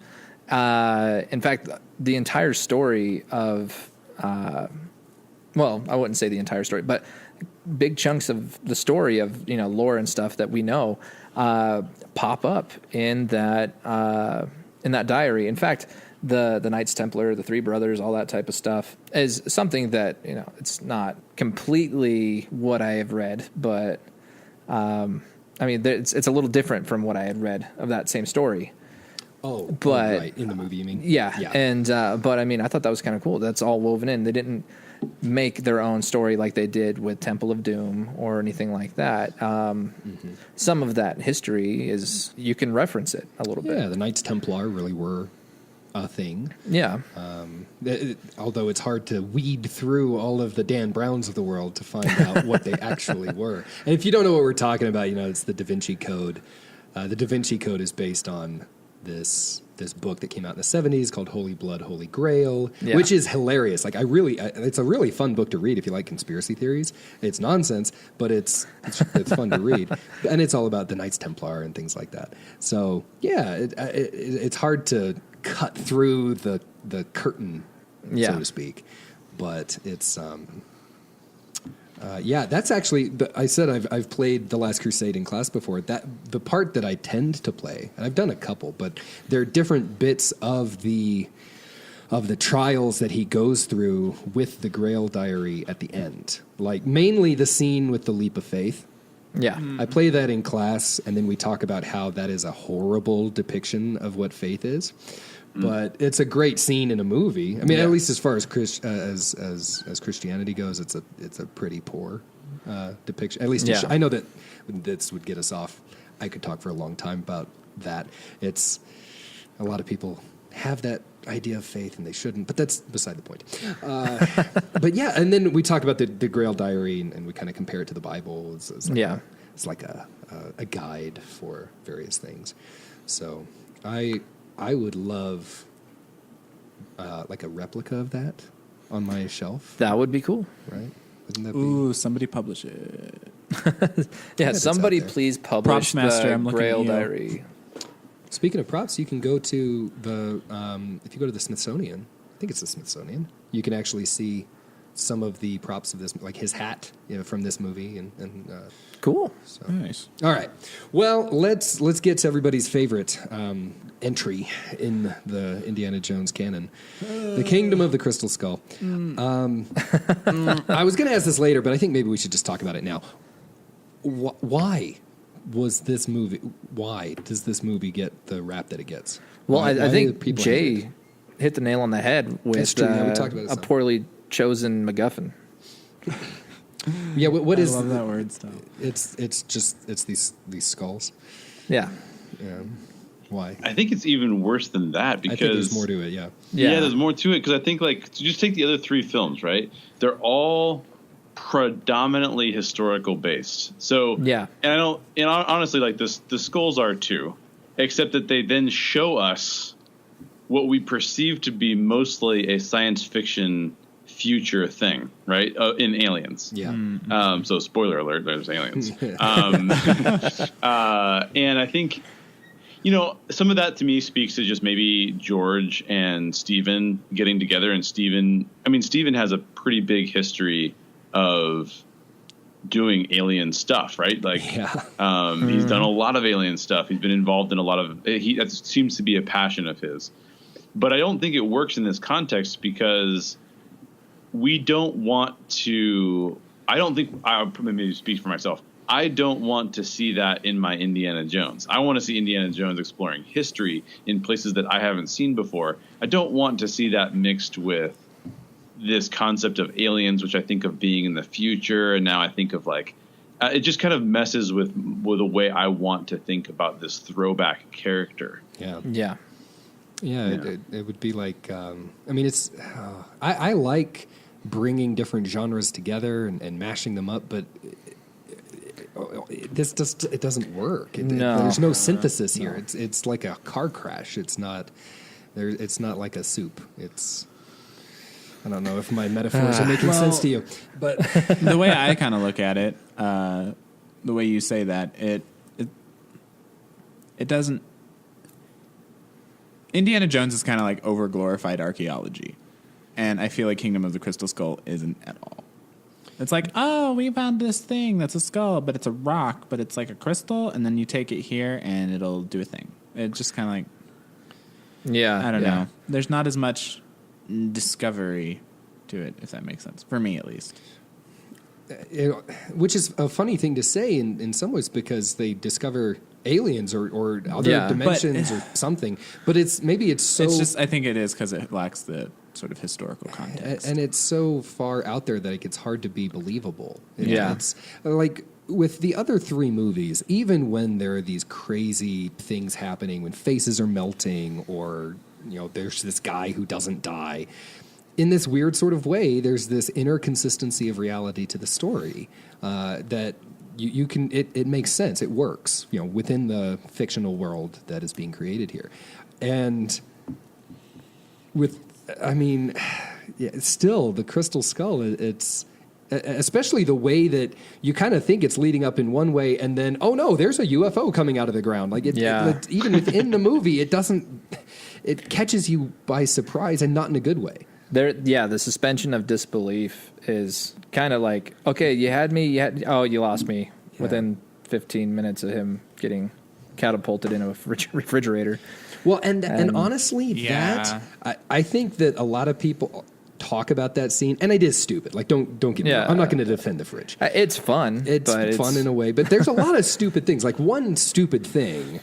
In fact, the entire story of, well, I wouldn't say the entire story, but big chunks of the story of lore and stuff that we know pop up in that diary. In fact, the Knights Templar, the Three Brothers, all that type of stuff is something that it's not completely what I have read, but it's a little different from what I had read of that same story. But right. In the movie, you mean? Yeah. And but I thought that was kind of cool. That's all woven in. They didn't make their own story like they did with Temple of Doom or anything like that. Some of that history is, you can reference it a little bit. Yeah, the Knights Templar really were a thing. Yeah. Although it's hard to weed through all of the Dan Browns of the world to find out what they actually were. And if you don't know what we're talking about, it's the Da Vinci Code. The Da Vinci Code is based on this book that came out in the 70s called Holy Blood, Holy Grail, which is hilarious. Like it's a really fun book to read if you like conspiracy theories. It's nonsense, but it's fun to read, and it's all about the Knights Templar and things like that. So yeah, it's hard to cut through the curtain, so to speak, but it's. That's actually. I said I've played The Last Crusade in class before. That the part that I tend to play, and I've done a couple, but there are different bits of the trials that he goes through with the Grail Diary at the end. Like mainly the scene with the leap of faith. Yeah, I play that in class, and then we talk about how that is a horrible depiction of what faith is. But it's a great scene in a movie. At least as far as as Christianity goes, it's a pretty poor depiction. At least I know that this would get us off. I could talk for a long time about that. It's a lot of people have that idea of faith, and they shouldn't. But that's beside the point. But yeah, and then we talk about the Grail Diary, and we kind of compare it to the Bible. It's like a guide for various things. So I would love like a replica of that on my shelf. That would be cool, right? Wouldn't that Ooh, somebody publish it. Yeah, somebody please publish Props Master, I'm the looking at Grail you. Diary. Speaking of props, you can go to the if you go to the Smithsonian, I think it's the Smithsonian, you can actually see some of the props of this, like his hat, from this movie, and cool. So. Nice. All right. Well, let's get to everybody's favorite entry in the Indiana Jones canon, the Kingdom of the Crystal Skull. I was going to ask this later, but I think maybe we should just talk about it now. Why was this movie? Why does this movie get the rap that it gets? Well, why I think people Jay hit the nail on the head with we talked about it a poorly chosen MacGuffin. Yeah, what is? I love that word stuff. It's these skulls. Yeah. Yeah. Why? I think it's even worse than that because I think there's more to it. Yeah. Yeah, there's more to it because I think just take the other three films, right? They're all predominantly historical based. So yeah, and honestly, like this, the skulls are too, except that they then show us what we perceive to be mostly a science fiction future thing, right? In Aliens. Yeah. So spoiler alert, there's aliens. And I think, some of that to me speaks to just maybe George and Steven getting together, and Steven has a pretty big history of doing alien stuff, right? Like, he's done a lot of alien stuff. He's been involved in a lot of, that seems to be a passion of his. But I don't think it works in this context because we don't want to, I'll maybe speak for myself. I don't want to see that in my Indiana Jones. I want to see Indiana Jones exploring history in places that I haven't seen before. I don't want to see that mixed with this concept of aliens, which I think of being in the future. And now I think of it just kind of messes with the way I want to think about this throwback character. Yeah. Yeah. Yeah. It would be like, it's, I like bringing different genres together and mashing them up, but it doesn't work. There's no synthesis here. It's like a car crash. It's not like a soup. I don't know if my metaphors are making sense to you, but the way I kind of look at it, the way you say that, it doesn't. Indiana Jones is kind of like over glorified archaeology, and I feel like Kingdom of the Crystal Skull isn't at all. It's like, oh, we found this thing that's a skull, but it's a rock, but it's like a crystal, and then you take it here and it'll do a thing. It's just kind of like, I don't know. There's not as much discovery to it, if that makes sense, for me at least. Which is a funny thing to say in some ways, because they discover aliens or other dimensions or something. But it's so. It's just, I think it is because it lacks the sort of historical context, and it's so far out there that it gets hard to be believable. It's like with the other three movies, even when there are these crazy things happening, when faces are melting, or there's this guy who doesn't die. In this weird sort of way, there's this inner consistency of reality to the story that you can. It makes sense. It works, within the fictional world that is being created here, and still the crystal skull. It's especially the way that you kind of think it's leading up in one way, and then oh no, there's a UFO coming out of the ground. Like even within the movie, it doesn't. It catches you by surprise, and not in a good way. The suspension of disbelief is kind of like, okay, you had me, you lost me within 15 minutes of him getting catapulted into a refrigerator. Well, and honestly, I think that a lot of people talk about that scene, and it is stupid. Like, don't get me wrong. I'm not going to defend the fridge. It's fun. It's fun in a way, but there's a lot of stupid things. Like, one stupid thing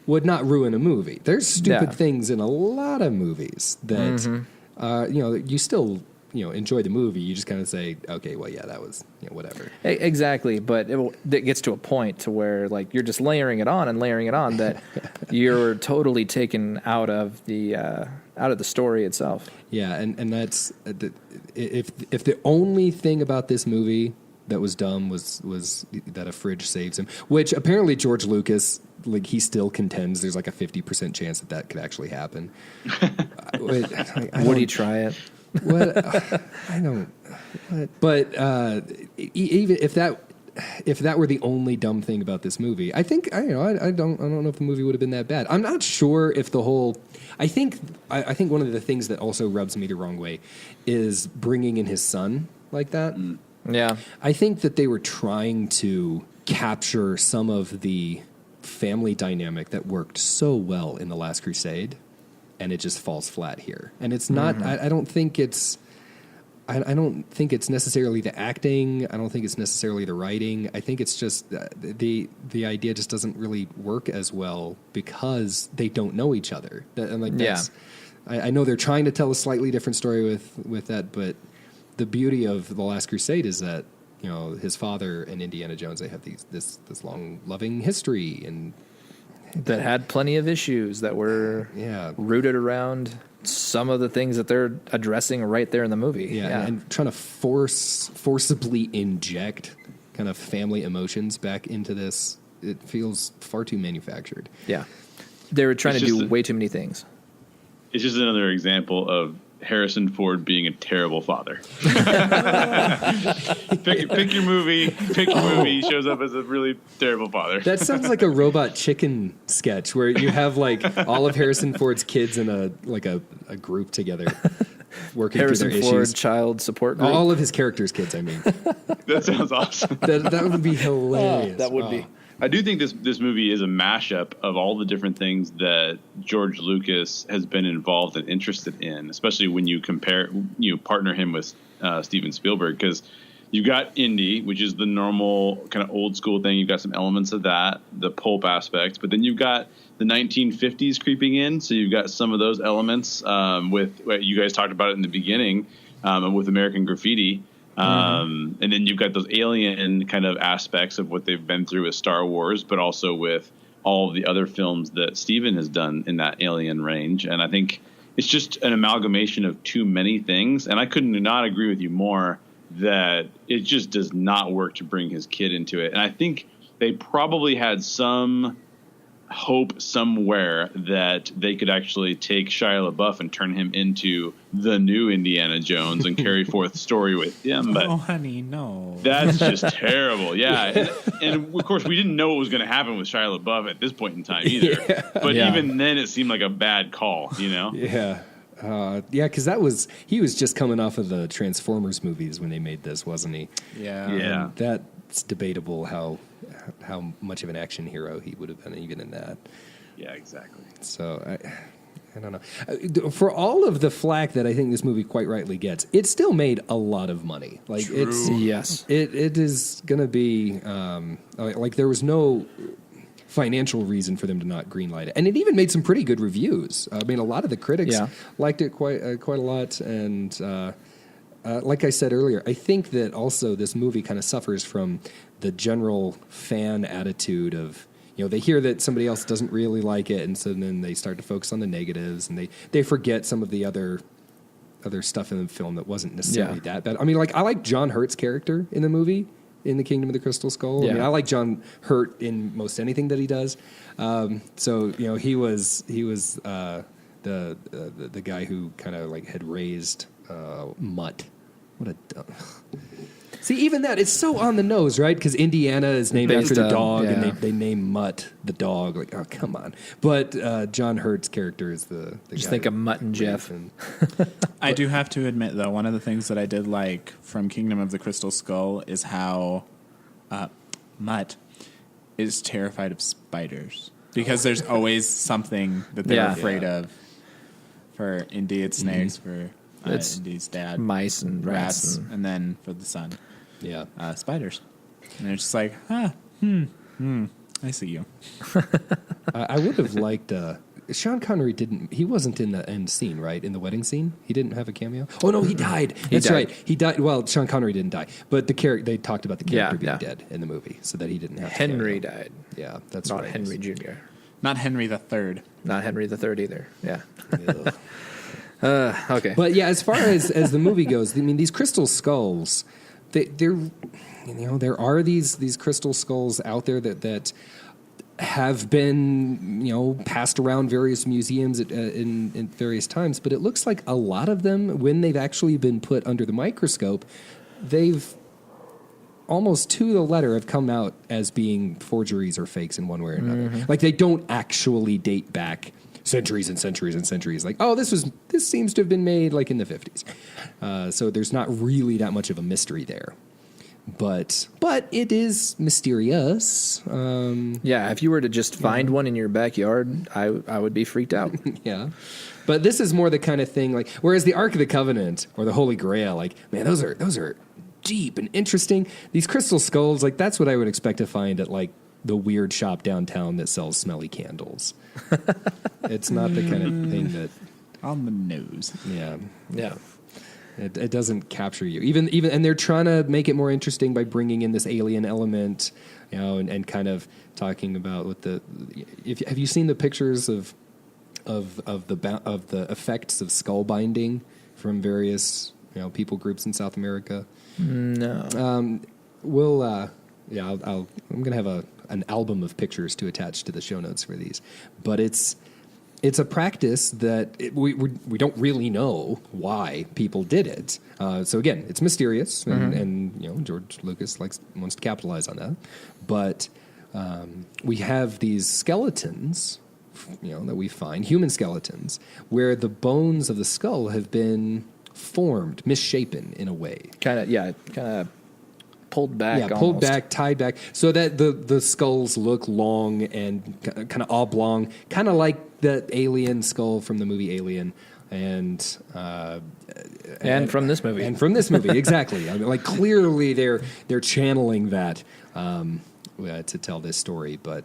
would not ruin a movie. There's stupid things in a lot of movies that... you still, enjoy the movie. You just kind of say, okay, well, that was, whatever. Exactly. But it gets to a point to where, like, you're just layering it on that you're totally taken out of the story itself. Yeah. And that's, if the only thing about this movie that was dumb was that a fridge saves him, which apparently George Lucas, like, he still contends there's like a 50% chance that could actually happen. Would he try it? I don't. But even if that were the only dumb thing about this movie, I think I don't know if the movie would have been that bad. I'm not sure if the whole. I think one of the things that also rubs me the wrong way is bringing in his son like that. Yeah, I think that they were trying to capture some of the family dynamic that worked so well in The Last Crusade, and it just falls flat here. And it's not. I don't think it's. I don't think it's necessarily the acting. I don't think it's necessarily the writing. I think it's just the idea just doesn't really work as well because they don't know each other. I know they're trying to tell a slightly different story with that, but the beauty of The Last Crusade is that his father and Indiana Jones, they have this long loving history and that had plenty of issues that were rooted around some of the things that they're addressing right there in the movie. And trying to forcibly inject kind of family emotions back into this, it feels far too manufactured. Yeah. They were trying to do way too many things. It's just another example of Harrison Ford being a terrible father. pick your movie. He shows up as a really terrible father. That sounds like a Robot Chicken sketch where you have like all of Harrison Ford's kids in a group together working Harrison through their Ford issues. child support group. All of his characters' kids, I mean. That sounds awesome. That would be hilarious. That would be. I do think this movie is a mashup of all the different things that George Lucas has been involved and interested in, especially when you partner him with Steven Spielberg, because you've got Indy, which is the normal kind of old school thing. You've got some elements of that, the pulp aspect, but then you've got the 1950s creeping in. So you've got some of those elements with what you guys talked about it in the beginning with American Graffiti. And then you've got those alien kind of aspects of what they've been through with Star Wars, but also with all of the other films that Steven has done in that alien range. And I think it's just an amalgamation of too many things. And I couldn't not agree with you more that it just does not work to bring his kid into it. And I think they probably had some hope somewhere that they could actually take Shia LaBeouf and turn him into the new Indiana Jones and carry forth the story with him. But honey, no. That's just terrible. Yeah. And of course, we didn't know what was going to happen with Shia LaBeouf at this point in time either. But even then, it seemed like a bad call, Yeah. Yeah, because he was just coming off of the Transformers movies when they made this, wasn't he? Yeah. That's debatable how much of an action hero he would have been even in that. Yeah, exactly. So I don't know. For all of the flack that I think this movie quite rightly gets, it still made a lot of money. Like True. It is going to be like there was no financial reason for them to not greenlight it, and it even made some pretty good reviews. I mean, a lot of the critics liked it quite a lot, and like I said earlier, I think that also this movie kind of suffers from the general fan attitude of, they hear that somebody else doesn't really like it, and so then they start to focus on the negatives, and they forget some of the other stuff in the film that wasn't necessarily that bad. I mean, like I like John Hurt's character in the movie, in The Kingdom of the Crystal Skull. Yeah. I mean, I like John Hurt in most anything that he does. So he was the guy who kind of like had raised Mutt. What a dumb. See, even that, it's so on the nose, right? Because Indiana is named after the dog, and they name Mutt the dog. Like, oh, come on. But John Hurt's character is the Just guy think of Mutt and Jeff. I do have to admit, though, one of the things that I did like from Kingdom of the Crystal Skull is how Mutt is terrified of spiders. Because there's always something that they're afraid of. For Indy, it's snakes. For Indy's dad, mice and rats. And then for the son, spiders. And they're just like, I see you. I would have liked... Sean Connery he wasn't in the end scene, right? In the wedding scene? He didn't have a cameo? Oh, no, he died. That's right. He died. Well, Sean Connery didn't die. But they talked about the character being dead in the movie, so that he didn't have Henry died. Yeah, that's Not right. Henry Jr. Not Henry the Third. Not Henry the Third either. Yeah. Okay. But yeah, as far as the movie goes, I mean, these crystal skulls, there are these crystal skulls out there that have been, passed around various museums in various times, but it looks like a lot of them, when they've actually been put under the microscope, they've almost to the letter have come out as being forgeries or fakes in one way or another. Mm-hmm. Like they don't actually date back centuries and centuries and centuries. Like, oh, this seems to have been made like in the 50s. So there's not really that much of a mystery there. But it is mysterious. If you were to just find one in your backyard, I would be freaked out. Yeah. But this is more the kind of thing like, whereas the Ark of the Covenant or the Holy Grail, like, man, those are deep and interesting. These crystal skulls, like, that's what I would expect to find at like the weird shop downtown that sells smelly candles. It's not the kind of thing that on the nose. Yeah. Yeah. It doesn't capture you. Even and they're trying to make it more interesting by bringing in this alien element, and kind of talking about what have you seen the pictures of the effects of skull binding from various people groups in South America? No. I'm gonna have an album of pictures to attach to the show notes for these, but it's a practice that we don't really know why people did it. So again, it's mysterious, and George Lucas wants to capitalize on that. But we have these skeletons, that we find, human skeletons, where the bones of the skull have been formed, misshapen in a way. Kind of pulled back. Yeah, pulled back, tied back, so that the skulls look long and kind of oblong, kind of like the alien skull from the movie Alien, and from this movie, exactly. I mean, like clearly they're channeling that to tell this story, but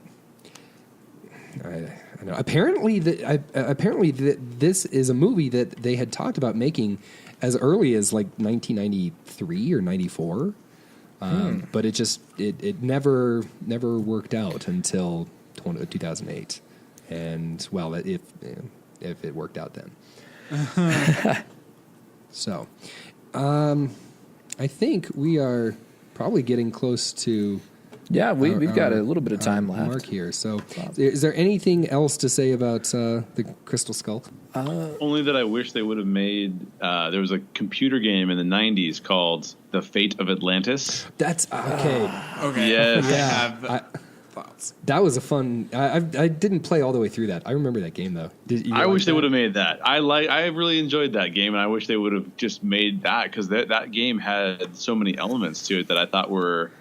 I don't know. Apparently, this is a movie that they had talked about making as early as like 1993 or 94. But it never worked out until 2008, and well, if it worked out then. So, I think we are probably getting close to. Yeah, we've got a little bit of time left. Mark here. So, is there anything else to say about the Crystal Skull? Only that I wish they would have made. There was a computer game in the '90s called The Fate of Atlantis. That's okay. Okay. Yes. I have That was a fun. I didn't play all the way through that. I remember that game though. I wish they would have made that. I really enjoyed that game, and I wish they would have just made that, because that game had so many elements to it that I thought were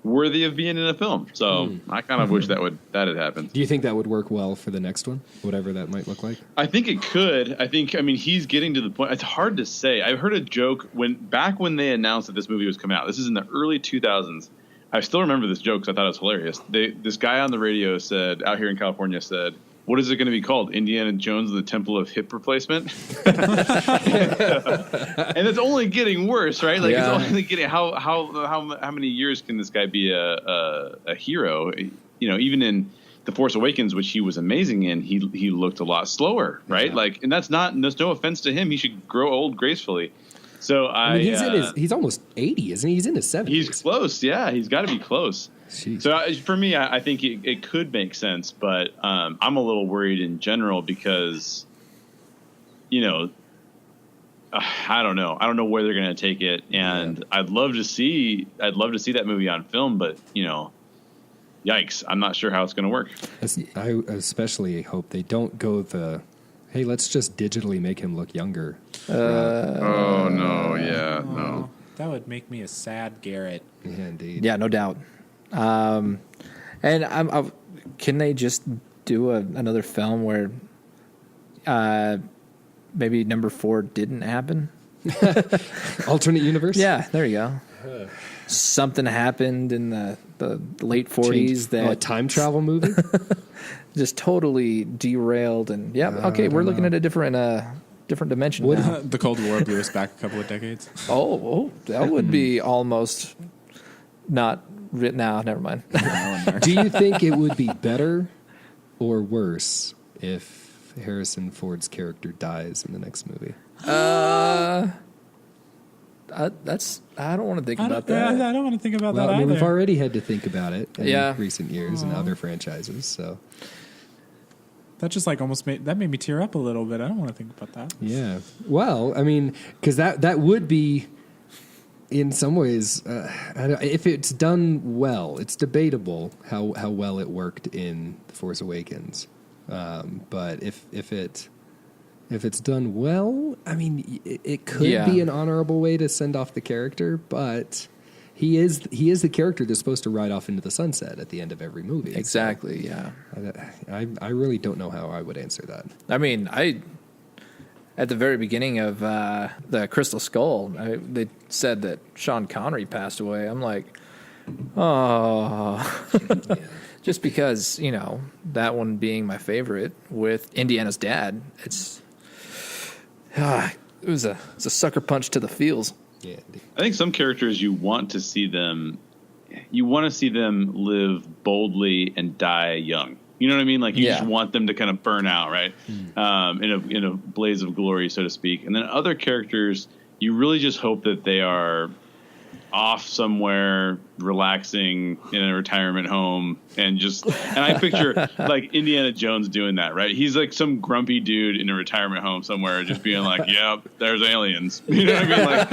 worthy of being in a film. So I kind of wish that had happened. Do you think that would work well for the next one, whatever that might look like? I think it could. I mean, he's getting to the point. It's hard to say. I heard a joke back when they announced that this movie was coming out. This is in the early 2000s. I still remember this joke because I thought it was hilarious. This guy on the radio said, out here in California, said, "What is it going to be called? Indiana Jones and the Temple of Hip Replacement?" And it's only getting worse, right? Like, it's only getting how many years can this guy be a hero? You know, even in The Force Awakens, which he was amazing in, he looked a lot slower, right? Like, and there's no offense to him. He should grow old gracefully. So I mean, he's almost 80, isn't he? He's in his 70s. He's close. Yeah, he's got to be close. Jeez. So for me, I think it could make sense, but I'm a little worried in general because, you know, I don't know. I don't know where they're going to take it, and I'd love to see that movie on film, but you know, yikes! I'm not sure how it's going to work. I especially hope they don't go hey, let's just digitally make him look younger. Oh no! Yeah, no. That would make me a sad Garrett. Yeah, indeed. Yeah, no doubt. And can they just do another film where maybe number 4 didn't happen? Alternate universe? Yeah, there you go. Something happened in the late 40s that a time travel movie just totally derailed. And we're looking at a different dimension now. The Cold War blew us back a couple of decades. Oh, that would be almost not written out. Never mind. Do you think it would be better or worse if Harrison Ford's character dies in the next movie? I don't want to think about that. I don't want to think about that I mean, either. we've already had to think about it in recent years and other franchises. So that just like made me tear up a little bit. I don't want to think about that. Yeah. Well, I mean, because that would be, in some ways, if it's done well, it's debatable how well it worked in The Force Awakens. But if it's done well, I mean, it could be an honorable way to send off the character, but he is the character that's supposed to ride off into the sunset at the end of every movie. Exactly, so, I really don't know how I would answer that. I mean, at the very beginning of the Crystal Skull, they said that Sean Connery passed away. I'm like, oh. Just because, you know, that one being my favorite with Indiana's dad, it was a sucker punch to the feels. Yeah, I think some characters you want to see them live boldly and die young. You know what I mean? Like you just want them to kind of burn out, right? In a blaze of glory, so to speak. And then other characters, you really just hope that they are off somewhere relaxing in a retirement home and I picture like Indiana Jones doing that, right? He's like some grumpy dude in a retirement home somewhere just being like, yep, there's aliens. You know what I mean? Like,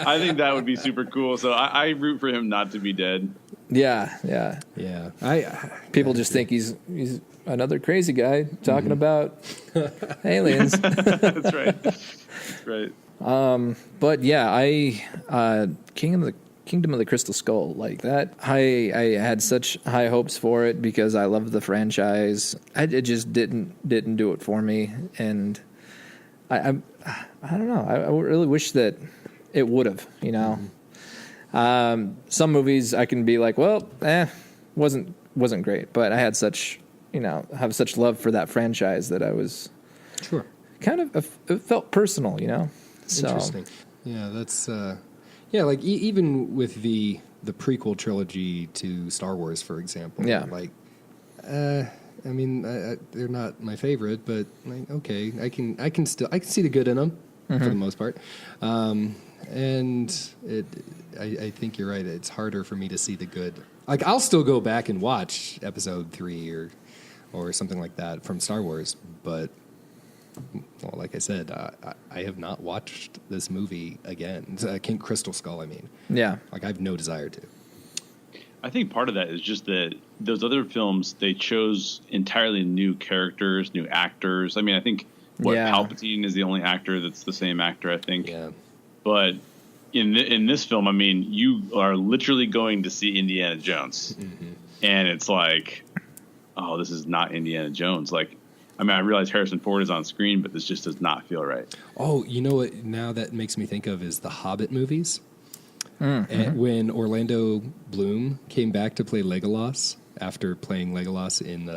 I think that would be super cool. So I root for him not to be dead. Yeah. People just think he's another crazy guy talking about aliens. That's right. That's right. But yeah, Kingdom of the Crystal Skull, like that, I had such high hopes for it because I loved the franchise. It just didn't do it for me, and I don't know. I really wish that it would have. You know, some movies I can be like, well, wasn't great, but I had such love for that franchise that I was kind of it felt personal, you know. So. Interesting. Yeah, that's like even with the prequel trilogy to Star Wars, for example. Yeah. Like, I mean, they're not my favorite, but like, okay, I can see the good in them for the most part. And I think you're right. It's harder for me to see the good. Like, I'll still go back and watch Episode 3 or something like that from Star Wars, but. Well, like I said, I have not watched this movie again. King Crystal Skull, I mean. Yeah. Like, I have no desire to. I think part of that is just that those other films, they chose entirely new characters, new actors. I mean, I think Palpatine is the only actor that's the same actor, I think. Yeah. But in this film, I mean, you are literally going to see Indiana Jones, and it's like, oh, this is not Indiana Jones. Like, I mean, I realize Harrison Ford is on screen, but this just does not feel right. Oh, you know what? Now that makes me think of is the Hobbit movies. And when Orlando Bloom came back to play Legolas after playing Legolas in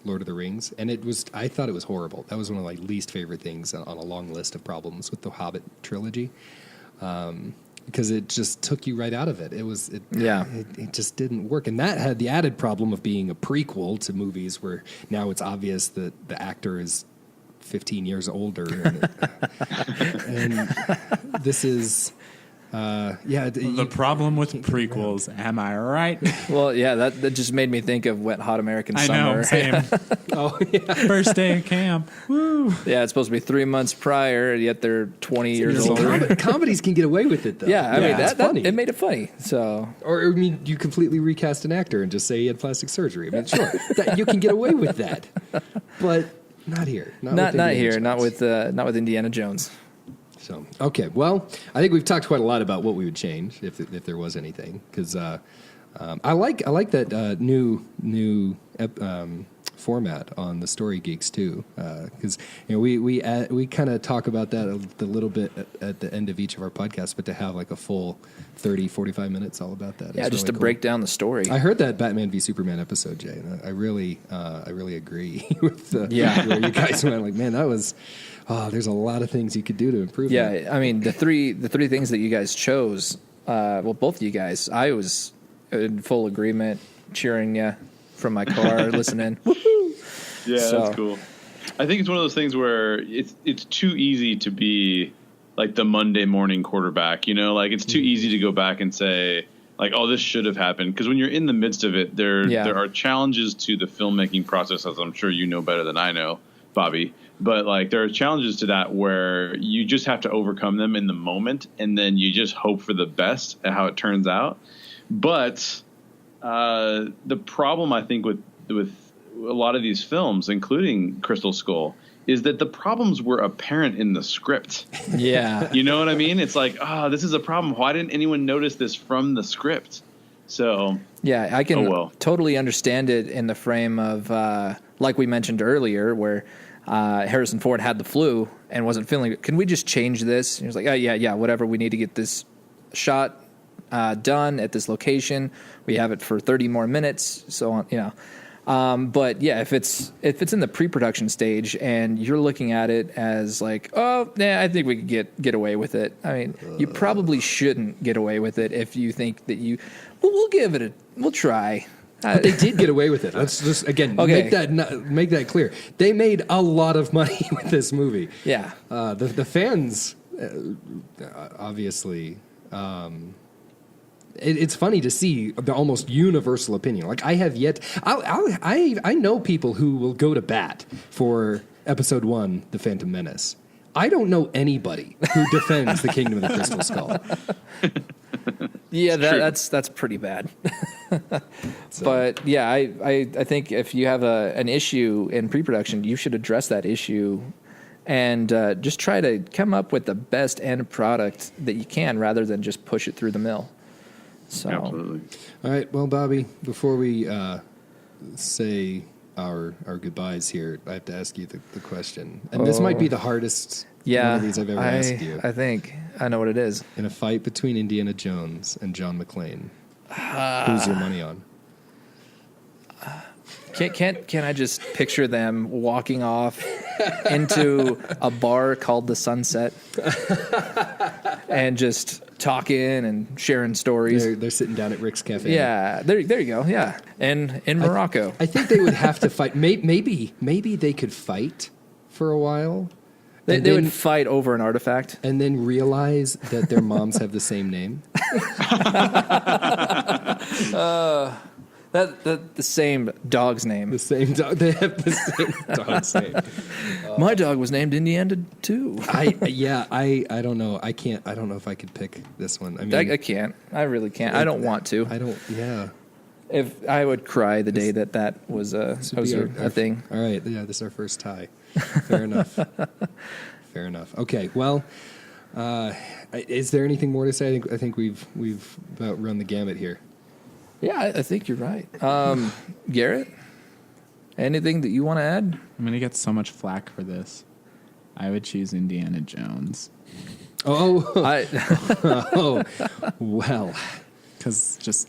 Lord of the Rings, and I thought it was horrible. That was one of my least favorite things on a long list of problems with the Hobbit trilogy, because it just took you right out of it. It just didn't work, and that had the added problem of being a prequel to movies where now it's obvious that the actor is 15 years older, and this is. The problem with prequels, am I right? Well, yeah, that just made me think of Wet Hot American I Summer. know, same. Oh, yeah. First day of camp. Woo. Yeah, it's supposed to be 3 months prior, yet they're 20 years older. Comedies can get away with it, though. Yeah, I mean, it's funny. It made it funny. So, Or, I mean, you completely recast an actor and just say he had plastic surgery. I mean, sure, you can get away with that, but not here. Not here. Not with Indiana Jones. So, okay, well, I think we've talked quite a lot about what we would change if there was anything, because I like that new format on the Story Geeks too, because we kind of talk about that a little bit at the end of each of our podcasts, but to have like a full 30-45 minutes all about that, yeah, just really to cool. break down the story. I heard that Batman v Superman episode, Jay, and I really agree with where you guys went. Like, man, that was. Oh, there's a lot of things you could do to improve. Yeah, that. I mean, the three things that you guys chose. Well, both of you guys, I was in full agreement, cheering you from my car, listening. Woohoo! Yeah, that's cool. I think it's one of those things where it's too easy to be like the Monday morning quarterback. You know, like it's too easy to go back and say like, oh, this should have happened, because when you're in the midst of it, there are challenges to the filmmaking process, as I'm sure you know better than I know, Bobby. But like there are challenges to that where you just have to overcome them in the moment, and then you just hope for the best at how it turns out. But the problem, I think, with a lot of these films, including Crystal Skull, is that the problems were apparent in the script. Yeah. You know what I mean? It's like, this is a problem. Why didn't anyone notice this from the script? So yeah, I can totally understand it in the frame of like we mentioned earlier, where Harrison Ford had the flu and wasn't feeling it. Can we just change this? And he was like, oh, yeah, whatever. We need to get this shot done at this location. We have it for 30 more minutes. So on, but yeah, if it's in the pre-production stage and you're looking at it as like, oh, yeah, I think we could get away with it. I mean, you probably shouldn't get away with it if you think that we'll try. But they did get away with it. Let's just again make that clear. They made a lot of money with this movie. Yeah, the fans obviously. It's funny to see the almost universal opinion. Like I have yet, I know people who will go to bat for Episode 1, The Phantom Menace. I don't know anybody who defends the Kingdom of the Crystal Skull. Yeah, that's pretty bad. But yeah, I think if you have an issue in pre-production, you should address that issue and just try to come up with the best end product that you can, rather than just push it through the mill. So. Absolutely. All right, well, Bobby, before we say our goodbyes here, I have to ask you the question, and this might be the hardest one of these I've ever asked you. I think I know what it is. In a fight between Indiana Jones and John McClane, who's your money on? Can I just picture them walking off into a bar called the Sunset and just talking and sharing stories? They're sitting down at Rick's Cafe. Yeah, there you go. Yeah, and in Morocco. I think they would have to fight. Maybe they could fight for a while. They would fight over an artifact. And then realize that their moms have the same name. The same dog's name. The same dog. They have the same dog's name. My dog was named Indiana too. I don't know. I don't know if I could pick this one. I mean, I can't. I really can't. I don't want to. I don't. Yeah. If I would cry the day that was a thing. All right, yeah, this is our first tie. Fair enough. Fair enough. Okay, well, is there anything more to say? I think we've about run the gamut here. Yeah, I think you're right. Garrett, anything that you want to add? I'm going to get so much flack for this. I would choose Indiana Jones. Oh, well. Because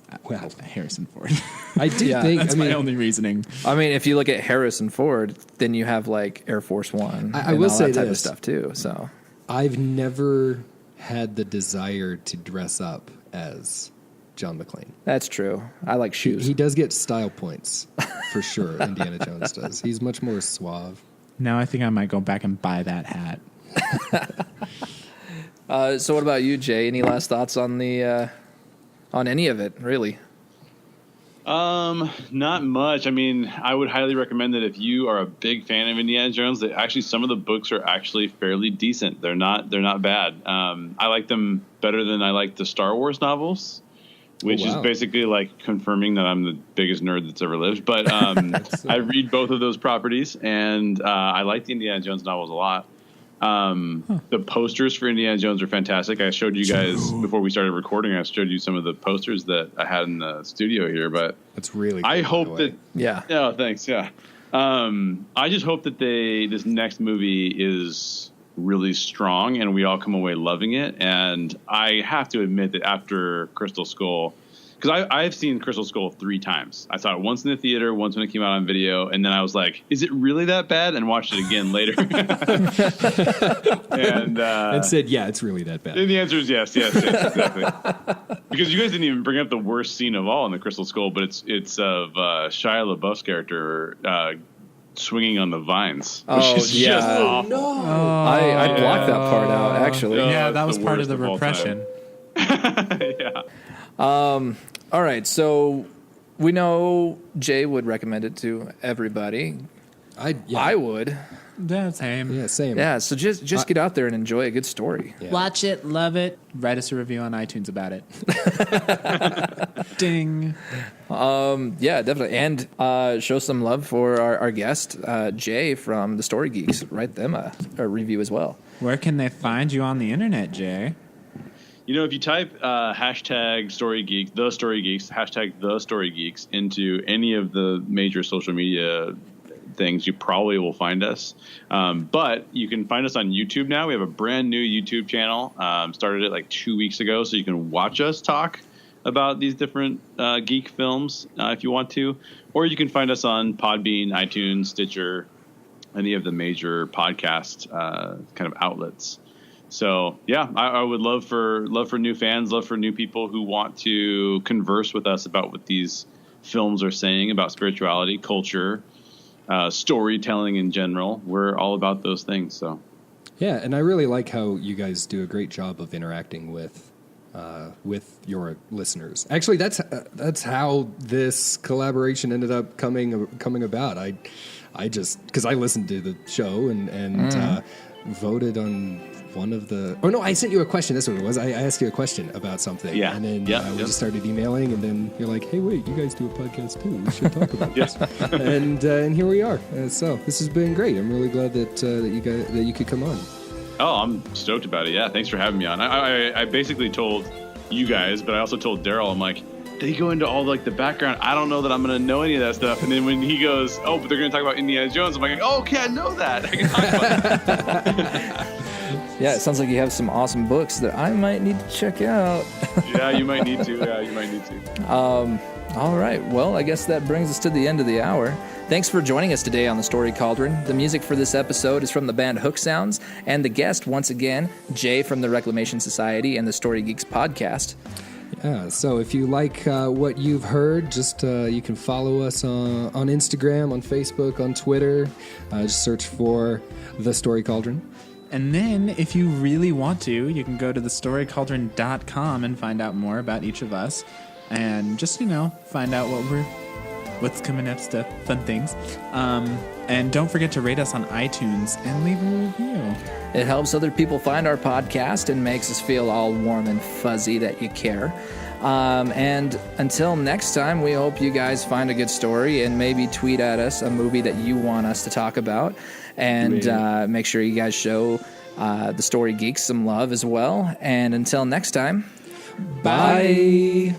Harrison Ford. I did think that's my only reasoning. I mean, if you look at Harrison Ford, then you have like Air Force One. I will say that type this of stuff too. So I've never had the desire to dress up as John McClane. That's true. I like shoes. He does get style points for sure. Indiana Jones does. He's much more suave. Now I think I might go back and buy that hat. So what about you, Jay? Any last thoughts on the on any of it, really? Not much. I mean, I would highly recommend that if you are a big fan of Indiana Jones, that actually some of the books are actually fairly decent. They're not bad. I like them better than I like the Star Wars novels, which is basically like confirming that I'm the biggest nerd that's ever lived. But I read both of those properties, and I like the Indiana Jones novels a lot. The posters for Indiana Jones are fantastic. I showed you guys before we started recording. I showed you some of the posters that I had in the studio here, but that's really cool, I hope that, yeah. Oh, thanks. Yeah. I just hope that this next movie is really strong and we all come away loving it. And I have to admit that after Crystal Skull, because I've seen Crystal Skull 3 times. I saw it once in the theater, once when it came out on video, and then I was like, is it really that bad? And watched it again later. and said, yeah, it's really that bad. And the answer is yes, exactly. Because you guys didn't even bring up the worst scene of all in the Crystal Skull, but it's of Shia LaBeouf's character swinging on the vines. Oh, which is yeah. just awful. No. I blocked that part out, actually. Yeah, that was part of the repression. Yeah. All right, so we know Jay would recommend it to everybody. I would. Yeah, same. Yeah, same. Yeah, so just get out there and enjoy a good story. Yeah. Watch it, love it, write us a review on iTunes about it. Ding. Yeah, definitely. And show some love for our guest, Jay from the Story Geeks. Write them a review as well. Where can they find you on the internet, Jay? You know, if you type hashtag Story Geeks, hashtag the Story Geeks into any of the major social media things, you probably will find us. But you can find us on YouTube now. We have a brand new YouTube channel. Started it like 2 weeks ago, so you can watch us talk about these different geek films if you want to. Or you can find us on Podbean, iTunes, Stitcher, any of the major podcast kind of outlets. So yeah, I would love for new fans, love for new people who want to converse with us about what these films are saying about spirituality, culture, storytelling in general. We're all about those things. So yeah, and I really like how you guys do a great job of interacting with your listeners. Actually, that's how this collaboration ended up coming about. I just because I listened to the show and voted on one of the... Oh, no, I sent you a question. That's what it was. I asked you a question about something. Yeah. And then we just started emailing, and then you're like, hey, wait, you guys do a podcast, too. We should talk about this. And here we are. So this has been great. I'm really glad that you could come on. Oh, I'm stoked about it. Yeah, thanks for having me on. I basically told you guys, but I also told Daryl, I'm like, they go into all like the background. I don't know that I'm going to know any of that stuff. And then when he goes, oh, but they're going to talk about Indiana Jones, I'm like, oh, okay, I know that. I can talk about it. Yeah, it sounds like you have some awesome books that I might need to check out. Yeah, you might need to. All right. Well, I guess that brings us to the end of the hour. Thanks for joining us today on the Story Cauldron. The music for this episode is from the band Hook Sounds, and the guest, once again, Jay from the Reclamation Society and the Story Geeks podcast. Yeah, so if you like what you've heard, just you can follow us on Instagram, on Facebook, on Twitter. Just search for The Story Cauldron. And then, if you really want to, you can go to thestorycauldron.com and find out more about each of us. And just, find out what's coming up stuff, fun things. And don't forget to rate us on iTunes and leave a review. It helps other people find our podcast and makes us feel all warm and fuzzy that you care. And until next time, we hope you guys find a good story and maybe tweet at us a movie that you want us to talk about. And make sure you guys show the Story Geeks some love as well. And until next time, bye.